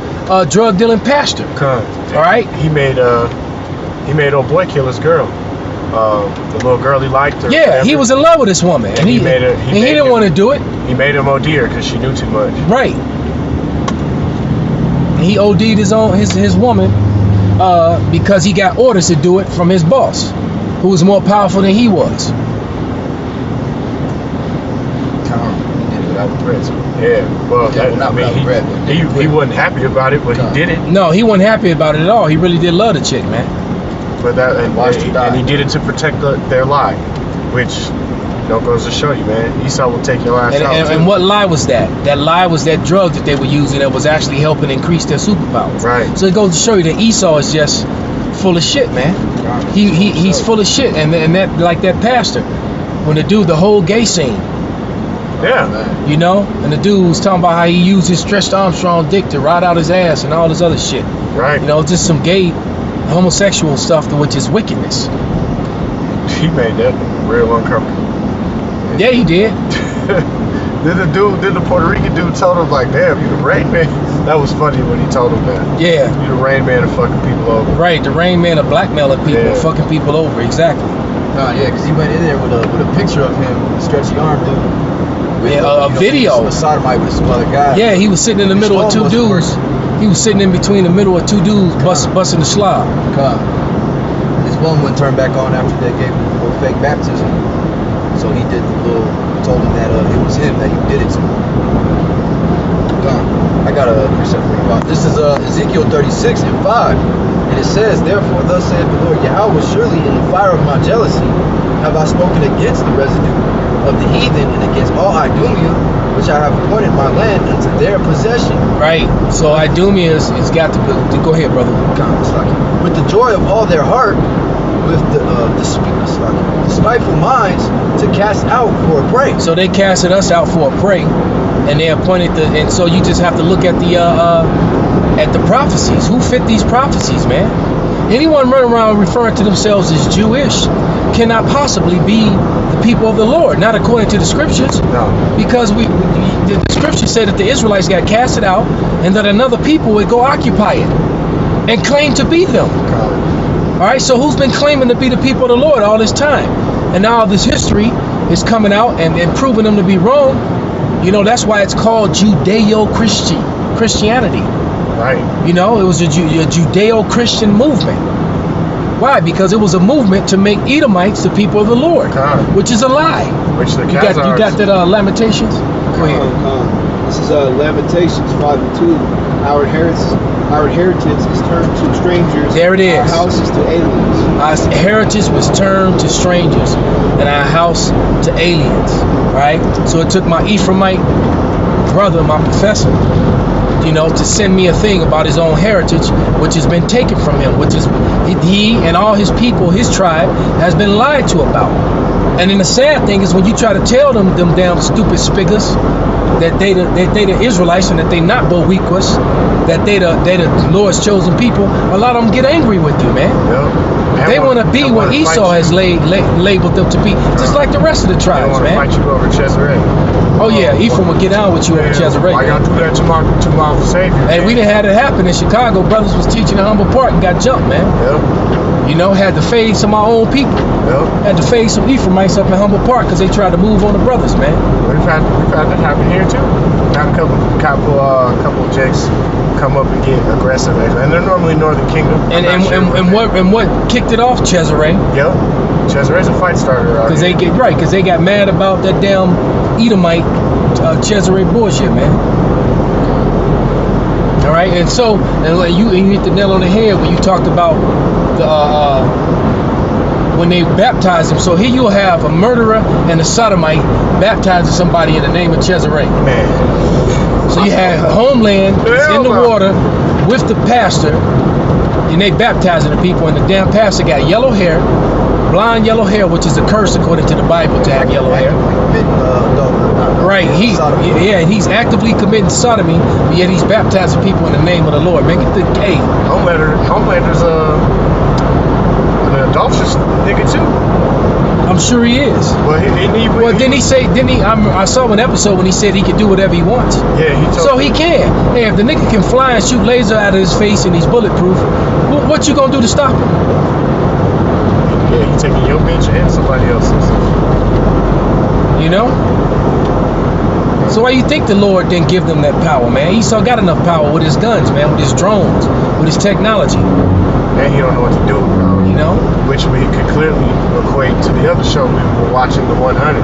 drug dealing pastor. All right.
He made old boy kill his girl. The little girl he liked her.
Yeah, he was in love with this woman, and he didn't want to do it.
He made him OD her because she knew too much.
Right. he OD'd his woman because he got orders to do it from his boss, who was more powerful than he was.
Yeah, well, he wasn't happy about it, but he did it.
No, he wasn't happy about it at all. He really did love the chick, man.
But and he did it to protect their lie, which goes to show you, man. Esau will take your ass out.
And what lie was that? That lie was that drug that they were using that was actually helping increase their superpowers.
Right.
So it goes to show you that Esau is just full of shit, man. He's full of shit, and that like that pastor, when the whole gay scene.
Yeah.
You know, and the dude was talking about how he used his stretched Armstrong dick to ride out his ass and all this other shit.
Right.
You know, just some gay, homosexual stuff, which is wickedness.
He made that real uncomfortable.
Yeah, he did.
Then the Puerto Rican dude told him, like, damn, you the Rain Man. That was funny when he told him that.
Yeah.
You the Rain Man of fucking people over.
Right, the Rain Man of blackmailing people, fucking people over, exactly.
Nah, yeah, because he went in there with a picture of him, stretchy arm dude.
A video.
A sodomite with some other guy.
Yeah, he was sitting in the middle of two dudes. He was sitting in between the middle of two dudes, busting the slob.
His woman wouldn't turn back on after they gave him a fake baptism. So he told him that it was him that he did it to. I got a precept for you. This is Ezekiel 36 and 5. And it says, therefore thus saith the Lord Yahweh, surely in the fire of my jealousy have I spoken against the residue of the heathen and against all Idumea, which I have appointed my land unto their possession.
Right. So Idumea has got to go ahead, brother.
With the joy of all their heart, with the spiteful minds to cast out for a prey.
So they casted us out for a prey, and they appointed and so you just have to look at the prophecies. Who fit these prophecies, man? Anyone running around referring to themselves as Jewish cannot possibly be the people of the Lord, not according to the scriptures.
No.
Because the scriptures said that the Israelites got casted out and that another people would go occupy it and claim to be them. All right, so who's been claiming to be the people of the Lord all this time? And now all this history is coming out and proving them to be wrong. You know, that's why it's called Judeo-Christianity.
Right.
You know, it was a Judeo-Christian movement. Why? Because it was a movement to make Edomites the people of the Lord, which is a lie.
Which the
you got that Lamentations? Go ahead.
This is Lamentations 5 and 2. Our inheritance is turned to strangers.
There it is.
Our houses to aliens.
Our heritage was turned to strangers, and our house to aliens. Right? So it took my Ephraimite brother, my professor, you know, to send me a thing about his own heritage, which has been taken from him, which is he and all his people, his tribe, has been lied to about. And then the sad thing is when you try to tell them damn stupid spiggers that they the Israelites and that they not Bowequas, that they the Lord's chosen people, a lot of them get angry with you, man.
Yep.
They want to be what Esau has labeled them to be, just like the rest of the tribes, man.
They want to fight you over Cesare.
Oh yeah, Ephraim will get down with you over Cesare.
Why y'all do that to my Savior?
Hey, we done had it happen in Chicago. Brothers was teaching at Humble Park and got jumped, man.
Yep.
You know, had to fade some of our own people.
Yep.
Had to fade some Ephraimites up in Humble Park because they tried to move on the brothers, man.
We've had that happen here too. Had a couple jakes come up and get aggressive, and they're normally Northern Kingdom.
And what kicked it off, Cesare?
Yep. Cesare's a fight starter.
Because they got mad about that damn Edomite Cesare bullshit, man. All right, and so you hit the nail on the head when you talked about when they baptized him. So here you'll have a murderer and a sodomite baptizing somebody in the name of Cesare.
Man.
So you had Homeland in the water with the pastor, and they baptizing the people, and the damn pastor got yellow hair, blonde yellow hair, which is a curse according to the Bible to have yellow hair. Right, he's actively committing sodomy, but yet he's baptizing people in the name of the Lord. Make it the hey.
Homelander's an adulterous nigga too.
I'm sure he is.
Well,
I saw an episode when he said he could do whatever he wants.
Yeah,
he can. Hey, if the nigga can fly and shoot laser out of his face and he's bulletproof, what you gonna do to stop him?
Yeah, he's taking your bitch and somebody else's.
You know? So why you think the Lord didn't give them that power, man? Esau got enough power with his guns, man, with his drones, with his technology.
And he don't know what to do,
you know?
Which we could clearly equate to the other show we were watching, the 100.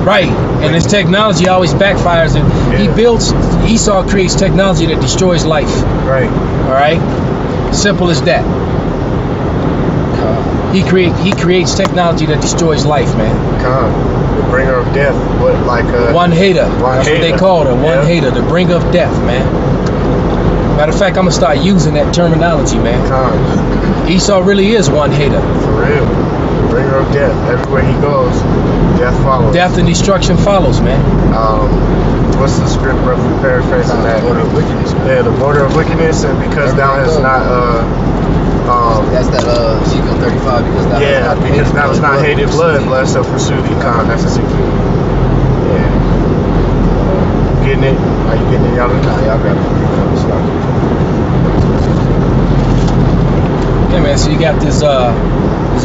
Right, and his technology always backfires. And Esau creates technology that destroys life.
Right.
All right? Simple as that. He creates technology that destroys life, man.
The bringer of death.
One hater. That's what they called her. One hater. The bringer of death, man. Matter of fact, I'm going to start using that terminology, man. Esau really is one hater.
For real. The bringer of death. Everywhere he goes, death follows.
Death and destruction follows, man.
What's the script roughly paraphrasing that?
Border of wickedness.
Yeah, the border of wickedness, and because thou hast not
that's that Ezekiel 35, because thou
hast not hated blood shall pursue thee. That's Ezekiel. Yeah. Getting it? Are you getting it? Y'all grab it.
Yeah, man. So you got this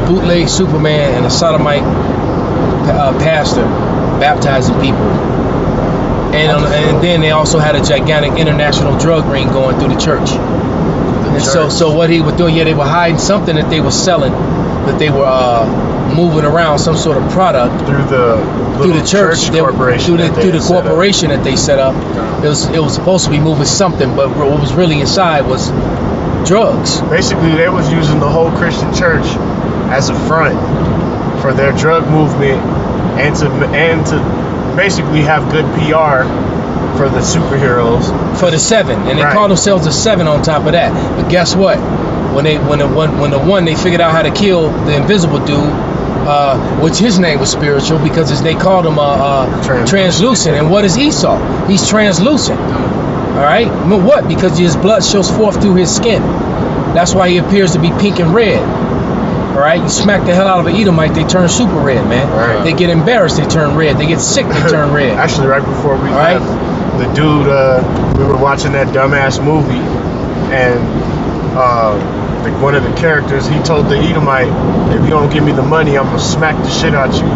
bootleg Superman and a sodomite pastor baptizing people, and then they also had a gigantic international drug ring going through the church. And so what he was doing, they were hiding something that they were selling, that they were moving around, some sort of product
through the
church
corporation,
through the corporation that they set up. It was supposed to be moving something, but what was really inside was drugs.
Basically, they was using the whole Christian church as a front for their drug movement, and to basically have good PR for the superheroes,
for the Seven, and they call themselves the Seven on top of that. But guess what? When they figured out how to kill the invisible dude, which his name was spiritual because they called him translucent. And what is Esau? He's translucent. All right. What? Because his blood shows forth through his skin. That's why he appears to be pink and red. All right. You smack the hell out of an Edomite, they turn super red, man.
Right.
They get embarrassed, they turn red. They get sick, they turn red.
Actually, right before we left, the dude, we were watching that dumbass movie, and one of the characters, he told the Edomite, if you don't give me the money, I'm gonna smack the shit out you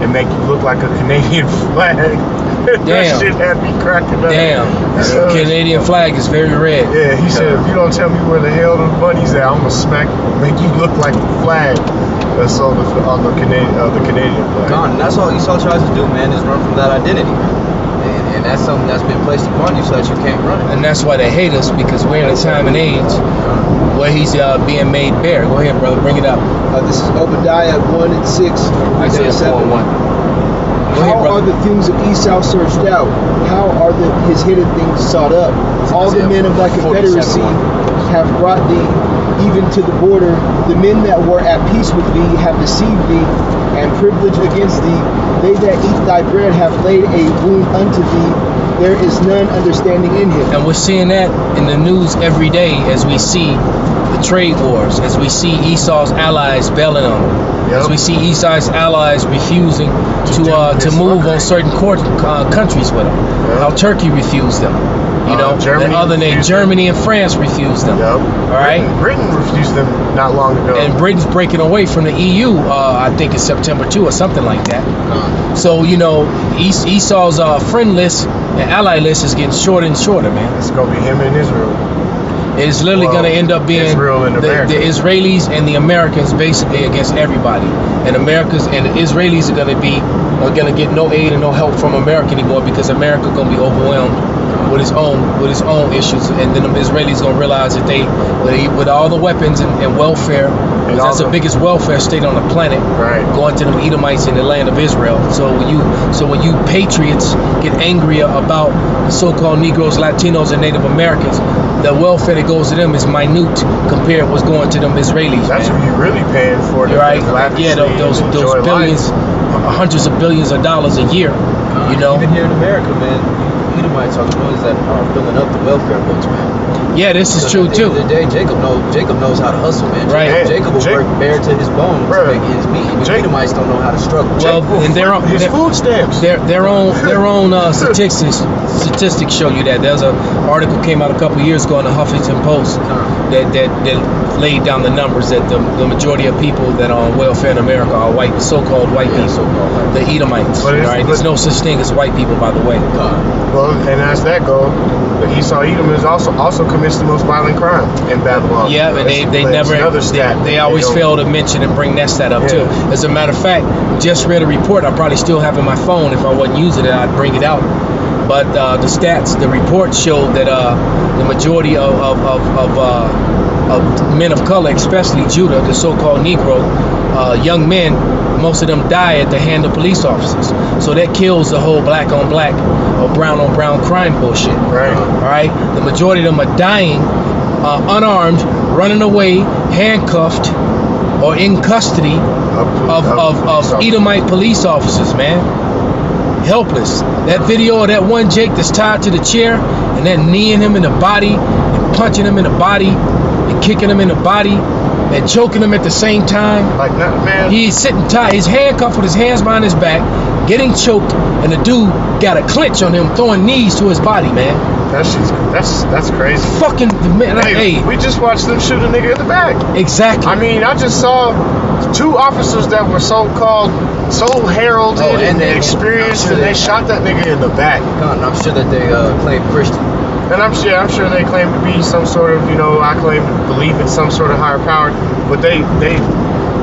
and make you look like a Canadian flag.
Damn.
That shit had me cracking up.
Damn. The Canadian flag is very red.
Yeah, he said, if you don't tell me where the hell the money's at, I'm gonna make you look like the flag that's on the Canadian flag.
And that's all Esau tries to do, man, is run from that identity. And that's something that's been placed upon you so that you can't run it.
And that's why they hate us, because we're in a time and age where he's being made bare. Go ahead, brother, bring it up.
This is Obadiah 1 and 6.
Isaiah 4 and 1.
How are the things of Esau searched out? How are his hidden things sought up? All the men of thy confederacy have brought thee even to the border. The men that were at peace with thee have deceived thee and privileged against thee. They that eat thy bread have laid a wound unto thee. There is none understanding in him.
And we're seeing that in the news every day as we see the trade wars, as we see Esau's allies bailing on him. As we see Esau's allies refusing to move on certain countries with him. How Turkey refused them. You know, Germany and France refused them. All right.
Britain refused them not long ago.
And Britain's breaking away from the EU. I think it's September 2 or something like that. So Esau's friend list and ally list is getting shorter and shorter, man.
It's gonna be him and Israel.
It's literally going to end up being
Israel and
the Israelis and the Americans basically against everybody. And the Israelis are going to get no aid and no help from America anymore, because America going to be overwhelmed with its own issues. And then the Israelis going to realize that with all the weapons and welfare, that's the biggest welfare state on the planet, going to them Edomites in the land of Israel. So when you patriots get angry about the so-called Negroes, Latinos, and Native Americans, the welfare that goes to them is minute compared to what's going to them Israelis.
That's what you're really paying for.
Right? Yeah, those billions, hundreds of billions of dollars a year.
Even here in America, man, Edomites are the ones that are filling up the welfare books, man.
Yeah, this is true
At the
too.
end of the day, Jacob knows how to hustle, man.
Right.
Jacob will work bare to his bones to make ends meet. And the Edomites don't know how to struggle.
Well, and their own
food stamps.
Their own statistics show you that. There's an article came out a couple years ago in the Huffington Post that laid down the numbers that the majority of people that are on welfare in America are white, so-called white people, the Edomites. Right? There's no such thing as white people, by the way.
Well, and as that goes, the Esau Edom is also commits the most violent crime in Babylon.
Yeah, and they always fail to mention and bring that stat up too. As a matter of fact, just read a report I probably still have in my phone. If I wasn't using it, I'd bring it out. But the report showed that the majority of men of color, especially Judah, the so-called Negro, young men, most of them die at the hand of police officers. So that kills the whole black on black or brown on brown crime bullshit.
Right.
All right. The majority of them are dying, unarmed, running away, handcuffed, or in custody of Edomite police officers, man. Helpless. That video of that one Jake that's tied to the chair and then kneeing him in the body and punching him in the body and kicking him in the body and choking him at the same time.
Like that, man.
He's sitting tight, his handcuffed with his hands behind his back, getting choked, and the dude got a clinch on him, throwing knees to his body, man.
That's crazy.
Fucking man. Hey,
we just watched them shoot a nigga in the back.
Exactly.
I mean, I just saw 2 officers that were so heralded and experienced, and they shot that nigga in the back.
I'm sure that they claim Christian.
And I'm sure they claim to be some sort of, I claim to believe in some sort of higher power, but they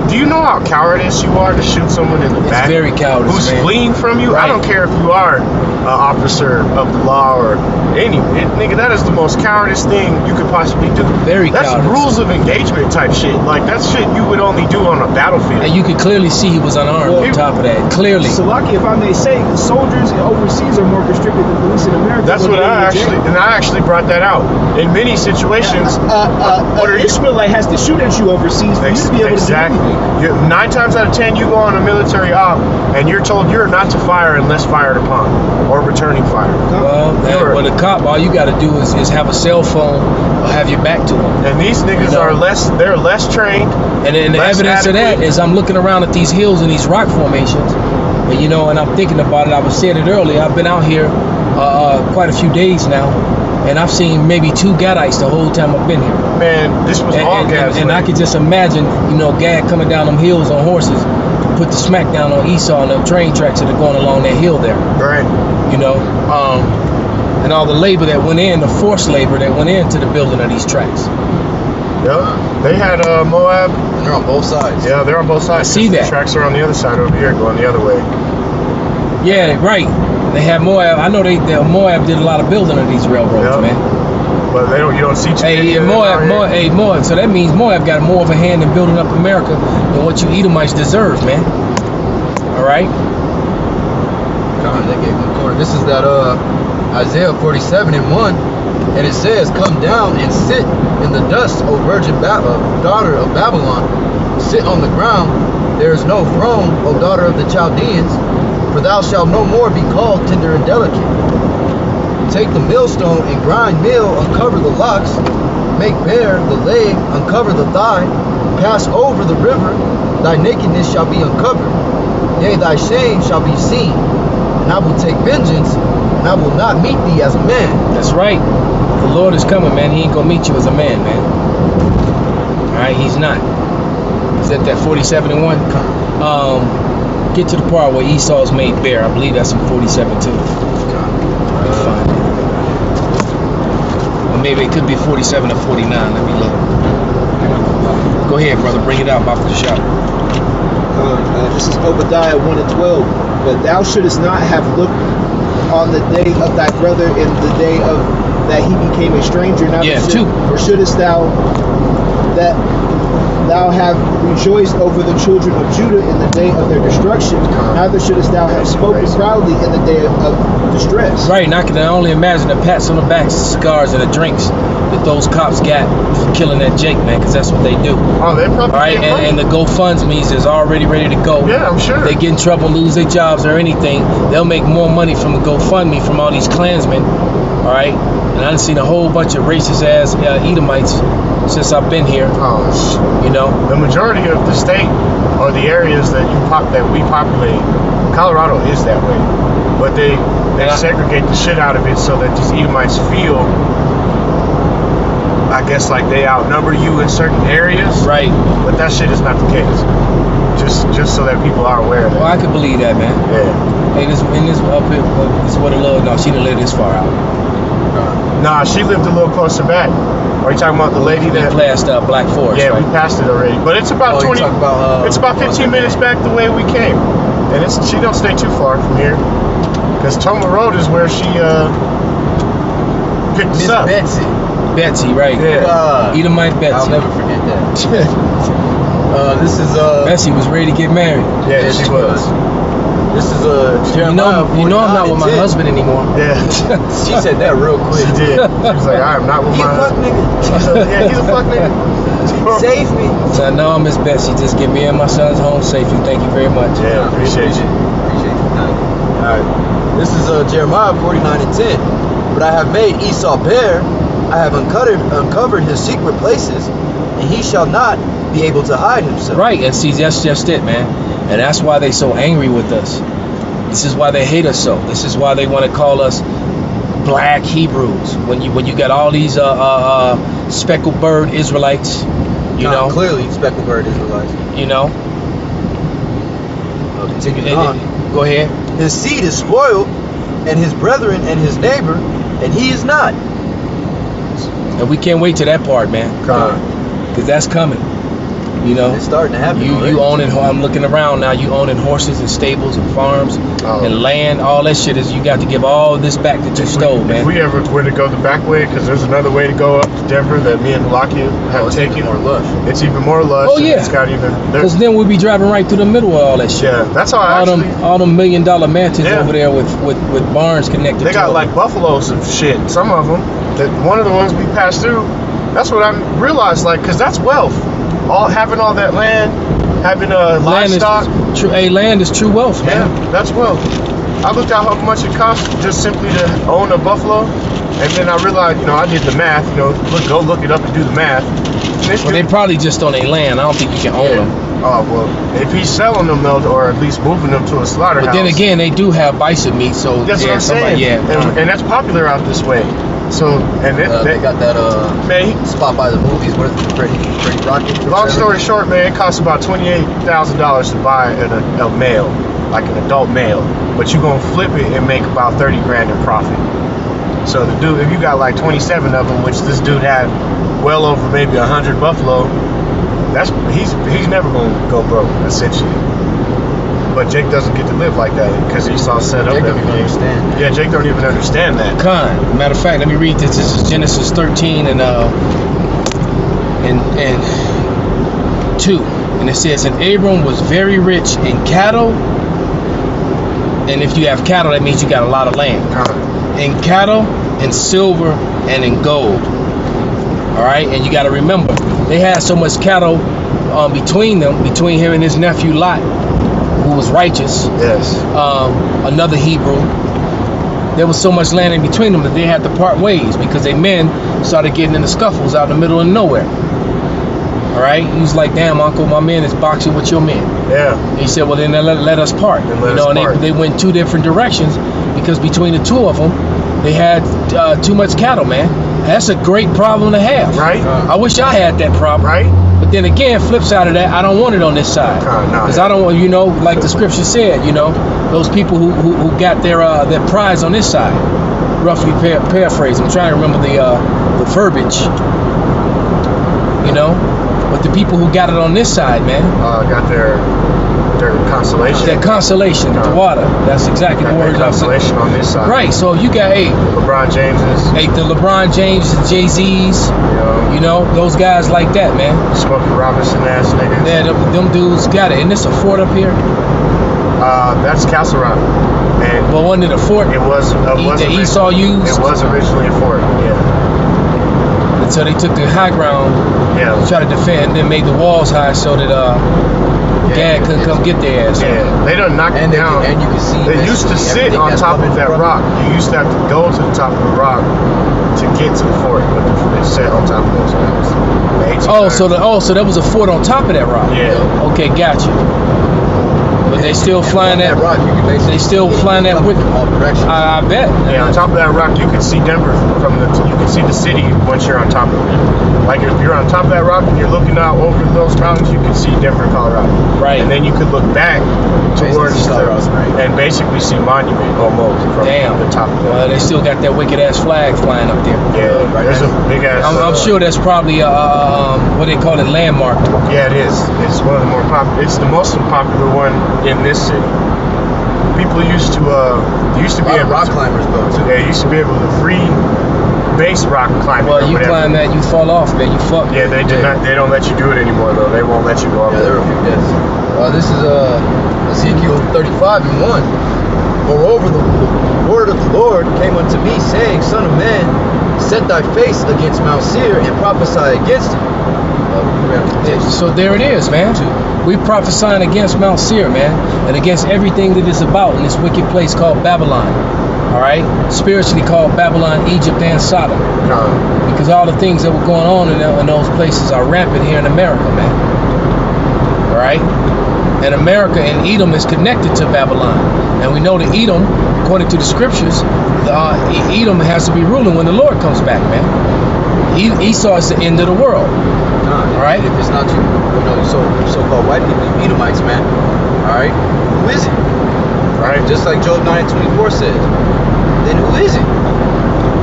do you know how cowardice you are to shoot someone in the back?
It's very cowardice,
who's
man.
fleeing from you?
Right.
I don't care if you are an officer of the law or nigga, that is the most cowardice thing you could possibly do. That's
cowardice.
rules of engagement type shit. Like, that's shit you would only do on a battlefield.
And you could clearly see he was unarmed on top of that. Clearly.
Salaki, if I may say, soldiers overseas are more restricted than police in America.
That's what I actually brought that out. In many situations,
an Ishmaelite has to shoot at you overseas for you to be able to do anything.
9 times out of 10, you go on a military op, and you're told you're not to fire unless fired upon, or returning fire.
Well, the cop, all you got to do is have a cell phone or have your back to them.
And these niggas are less trained.
And the evidence of that is I'm looking around at these hills and these rock formations, and I'm thinking about it. I was saying it earlier. I've been out here quite a few days now, and I've seen maybe 2 Gadites the whole time I've been here.
Man, this was all Gad's.
And I could just imagine, Gad coming down them hills on horses, put the smack down on Esau and the train tracks that are going along that hill there.
Right.
And all the labor that went in, the forced labor that went into the building of these tracks.
Yep. They had Moab.
And they're on both sides.
Yeah, they're on both sides.
I see that.
The tracks are on the other side over here, going the other way.
Yeah, right. They had Moab. I know Moab did a lot of building of these railroads, man.
But you don't see too many of them out here.
Moab. So that means Moab got more of a hand in building up America than what you Edomites deserve, man. All right.
They gave them quarter. This is that Isaiah 47:1, and it says, "Come down and sit in the dust, O virgin daughter of Babylon. Sit on the ground. There is no throne, O daughter of the Chaldeans, for thou shalt no more be called tender and delicate. Take the millstone and grind meal, uncover the locks, make bare the leg, uncover the thigh, pass over the river, thy nakedness shall be uncovered, yea, thy shame shall be seen, and I will take vengeance, and I will not meet thee as a man."
That's right. The Lord is coming, man. He ain't gonna meet you as a man, man. All right, he's not. Is that 47:1? Get to the part where Esau's made bare. I believe that's in 47:2. Or maybe it could be 47 or 49. Let me look. Go ahead, brother. Bring it out, Baba Shah.
This is Obadiah 1:12. "But thou shouldest not have looked on the day of thy brother in the day of that he became a stranger." Now
Yeah, 2.
Or shouldest thou that thou have rejoiced over the children of Judah in the day of their destruction, neither shouldest thou have spoken proudly in the day of distress.
Right, and I can only imagine the pats on the backs, cigars, and the drinks that those cops got for killing that Jake, man, because that's what they do.
Oh, they probably.
All right, and the GoFundMe's is already ready to go.
Yeah, I'm sure.
They get in trouble, lose their jobs or anything, they'll make more money from the GoFundMe from all these Klansmen. All right, and I've seen a whole bunch of racist ass Edomites since I've been here.
Oh,
you know,
the majority of the state or the areas that we populate, Colorado is that way, but they segregate the shit out of it so that these Edomites feel, I guess, like they outnumber you in certain areas.
Right.
But that shit is not the case. Just so that people are aware of that.
Well, I could believe that, man.
Yeah.
Hey, this up here, this is what a little. No, she didn't live this far out.
Nah, she lived a little closer back. Are you talking about the lady that
passed Black Forest?
Yeah,
right?
we passed it already. But it's about 20. It's about 15 minutes back the way we came, and she don't stay too far from here. Because Toma Road is where she picked us up.
Betsy, right?
Yeah.
Edomite Betsy.
I'll never forget that. This is
Bessie was ready to get married.
Yeah, she was.
This is Jeremiah.
You know I'm not with my husband anymore.
Yeah.
She said that real quick.
She did. She was like, I am not with my husband. She said, yeah, he's a fuck nigga.
Save me.
So no, Miss Bessie, just get me and my sons home safely. Thank you very much.
Yeah, appreciate you.
Alright. This is Jeremiah 49:10. But I have made Esau bare. I have uncovered his secret places, and he shall not be able to hide himself.
Right, and see, that's just it, man. And that's why they so angry with us. This is why they hate us so. This is why they want to call us black Hebrews. When you got all these speckled bird Israelites, you know.
Clearly speckled bird Israelites.
You know.
Continuing on.
Go ahead.
His seed is spoiled, and his brethren and his neighbor, and he is not.
And we can't wait to that part, man. Because that's coming. You know,
it's starting to happen.
You owning. I'm looking around now. You owning horses and stables and farms and land. All that shit is. You got to give all this back that you stole, man.
If we ever were to go the back way, because there's another way to go up to Denver that me and Lakia have taken.
More lush.
It's even more lush.
Oh yeah.
It's got even.
Because then we'll be driving right through the middle of all that shit.
Yeah, that's how
all them $1 million mansions over there with barns connected.
They got like buffaloes and shit. Some of them. One of the ones we passed through. That's what I realized. Like, because that's wealth. Having all that land, having livestock.
Land is true wealth, man.
Yeah, that's wealth. I looked at how much it costs just simply to own a buffalo, and then I realized, I did the math. Go look it up and do the math.
Well, they probably just on their land. I don't think you can own them.
Oh well, if he's selling them though, or at least moving them to a slaughterhouse.
But then again, they do have bison meat, so
that's what I'm saying. And that's popular out this way. So
they got that spot by the movies. What is it, Pretty Rocket?
Long story short, man, it costs about $28,000 to buy a male, like an adult male. But you're gonna flip it and make about 30 grand in profit. So the dude, if you got like 27 of them, which this dude had well over maybe 100 buffalo, he's never gonna go broke essentially. But Jake doesn't get to live like that because he's all set up.
Jake don't even understand.
Yeah, Jake don't even understand that.
Matter of fact, let me read this. This is Genesis 13 and 2, and it says, "And Abram was very rich in cattle." And if you have cattle, that means you got a lot of land. In cattle, in silver, and in gold. All right, and you got to remember, they had so much cattle between him and his nephew Lot, who was righteous.
Yes.
Another Hebrew. There was so much land in between them that they had to part ways because their men started getting into scuffles out in the middle of nowhere. All right. He was like, "Damn, Uncle, my man is boxing with your men."
Yeah.
And he said, "Well, then let us part." And they went two different directions because between the two of them, they had too much cattle, man. That's a great problem to have.
Right.
I wish I had that problem.
Right.
But then again, flip side of that, I don't want it on this side. Because I don't want, like the scripture said, those people who got their prize on this side. Roughly paraphrase. I'm trying to remember the verbiage. But the people who got it on this side, man.
Got their consolation.
Their consolation, the water. That's exactly the word.
Consolation on this side.
Right. So if you got
LeBron James's.
The LeBron James, Jay-Z's. You know, those guys like that, man.
Smokey Robinson ass niggas.
Yeah, them dudes got it. And this a fort up here?
That's Castle Rock. And
But wasn't it a fort?
it was
that Esau used?
It was originally a fort. Yeah.
And so they took the high ground,
Yeah.
tried to defend, then made the walls high so that Gad couldn't come get their ass.
Yeah. They done knocked it down.
And you can see
They used to sit on top of that rock. You used to have to go to the top of the rock to get to the fort, but they sat on top of those guys.
So that was a fort on top of that rock.
Yeah.
Okay, gotcha. But they still flying that
rock. You can basically
They still flying that wick.
all directions.
I bet.
Yeah, on top of that rock, you can see Denver you can see the city once you're on top of it. Like if you're on top of that rock and you're looking out over those mountains, you can see Denver, Colorado.
Right.
And then you could look back towards and basically see Monument almost from the top of that.
They still got that wicked ass flag flying up there.
Yeah, there's a big ass.
I'm sure that's probably what they call it, landmark.
Yeah, it is. It's one of the more popular. It's the most popular one in this city. People used to be able
rock climbers go too.
They used to be able to free base rock climbing.
Well, you climb that, you fall off, man. You fuck.
Yeah, they did not. They don't let you do it anymore though. They won't let you go up
Yeah, there
there.
are a few deaths. This is Ezekiel 35:1. Moreover, the word of the Lord came unto me, saying, Son of man, set thy face against Mount Seir and prophesy against it.
So there it is, man. We prophesying against Mount Seir, man, and against everything that is about in this wicked place called Babylon. All right, spiritually called Babylon, Egypt, and Sodom, because all the things that were going on in those places are rampant here in America, man. All right, and America and Edom is connected to Babylon, and we know that Edom, according to the scriptures, Edom has to be ruling when the Lord comes back, man. Esau is the end of the world.
All right, if it's not you, so-called white people, you Edomites, man. All right, who is it?
Right.
Just like Job 9:24 says. Then who is it?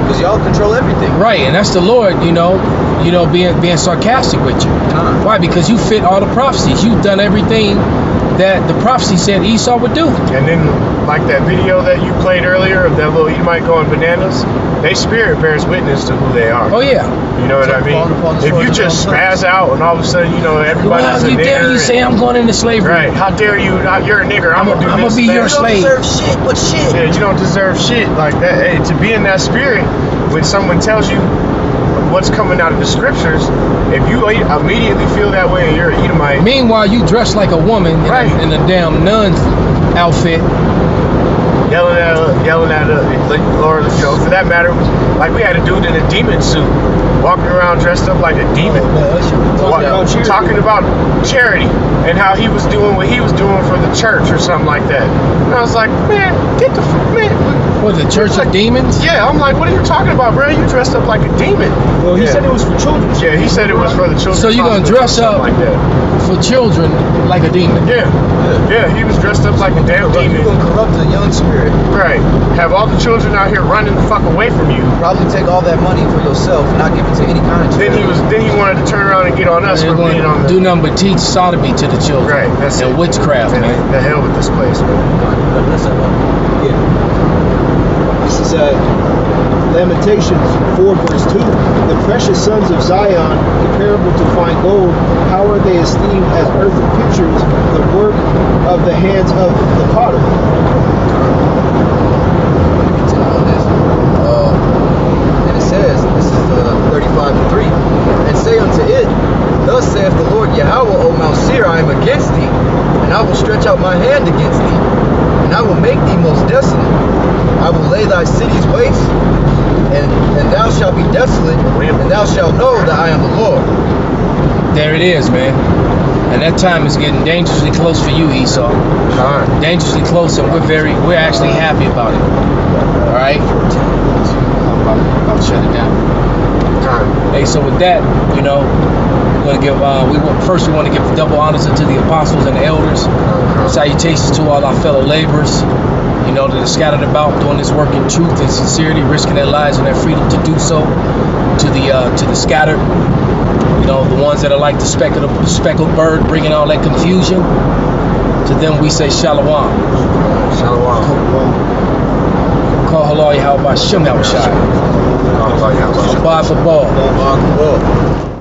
Because y'all control everything.
Right, and that's the Lord, being sarcastic with you. Why? Because you fit all the prophecies. You've done everything that the prophecy said Esau would do.
And then, like that video that you played earlier of that little Edomite going bananas, their spirit bears witness to who they are.
Oh yeah.
You know what I mean? If you just spaz out and all of a sudden, everybody's a nigger.
How dare you say I'm going into slavery?
Right. How dare you? You're a nigger. I'm gonna
be your slave.
You don't deserve shit. What shit?
Yeah, you don't deserve shit like that. Hey, to be in that spirit, when someone tells you what's coming out of the scriptures, if you immediately feel that way and you're an Edomite.
Meanwhile, you dress like a woman in a damn nun's outfit.
Yelling at Lord, for that matter, like we had a dude in a demon suit walking around dressed up like a demon, talking about charity and how he was doing what he was doing for the church or something like that. And I was like, man, get the man.
What, the church of demons?
Yeah, I'm like, what are you talking about, bro? You dressed up like a demon.
Well, he said it was for children.
Yeah, he said it was for the children.
So you're gonna dress up
like that
for children like a demon?
Yeah, he was dressed up like a damn demon.
You're gonna corrupt the young spirit.
Right. Have all the children out here running the fuck away from you.
Probably take all that money for yourself and not give it to any kind of charity.
Then he wanted to turn around and get on us for being on the...
Do nothing but teach sodomy to the children.
Right, that's
and
it.
witchcraft, man.
The hell with this place, man.
This is Lamentations 4 verse 2. The precious sons of Zion, comparable to fine gold, how are they esteemed as earthen pitchers, the work of the hands of the potter.
And it says, this is 35:3, and say unto it, Thus saith the Lord Yahweh, O Mount Seir, I am against thee, and I will stretch out my hand against thee, and I will make thee most desolate. I will lay thy cities waste, and thou shalt be desolate, and thou shalt know that I am the Lord.
There it is, man. And that time is getting dangerously close for you, Esau. Dangerously close, and we're actually happy about it. All right. I'll shut it down. Hey, so with that, we're gonna give. We want to give double honors unto the apostles and the elders. Salutations to all our fellow laborers, that are scattered about doing this work in truth and sincerity, risking their lives and their freedom to do so. To the scattered, the ones that are like the speckled bird, bringing all that confusion. To them we say shalom.
Shalom.
Call halal Yahweh Shem Yahushai.
Allahu Akbar.
Allahu Akbar.
Allahu Akbar.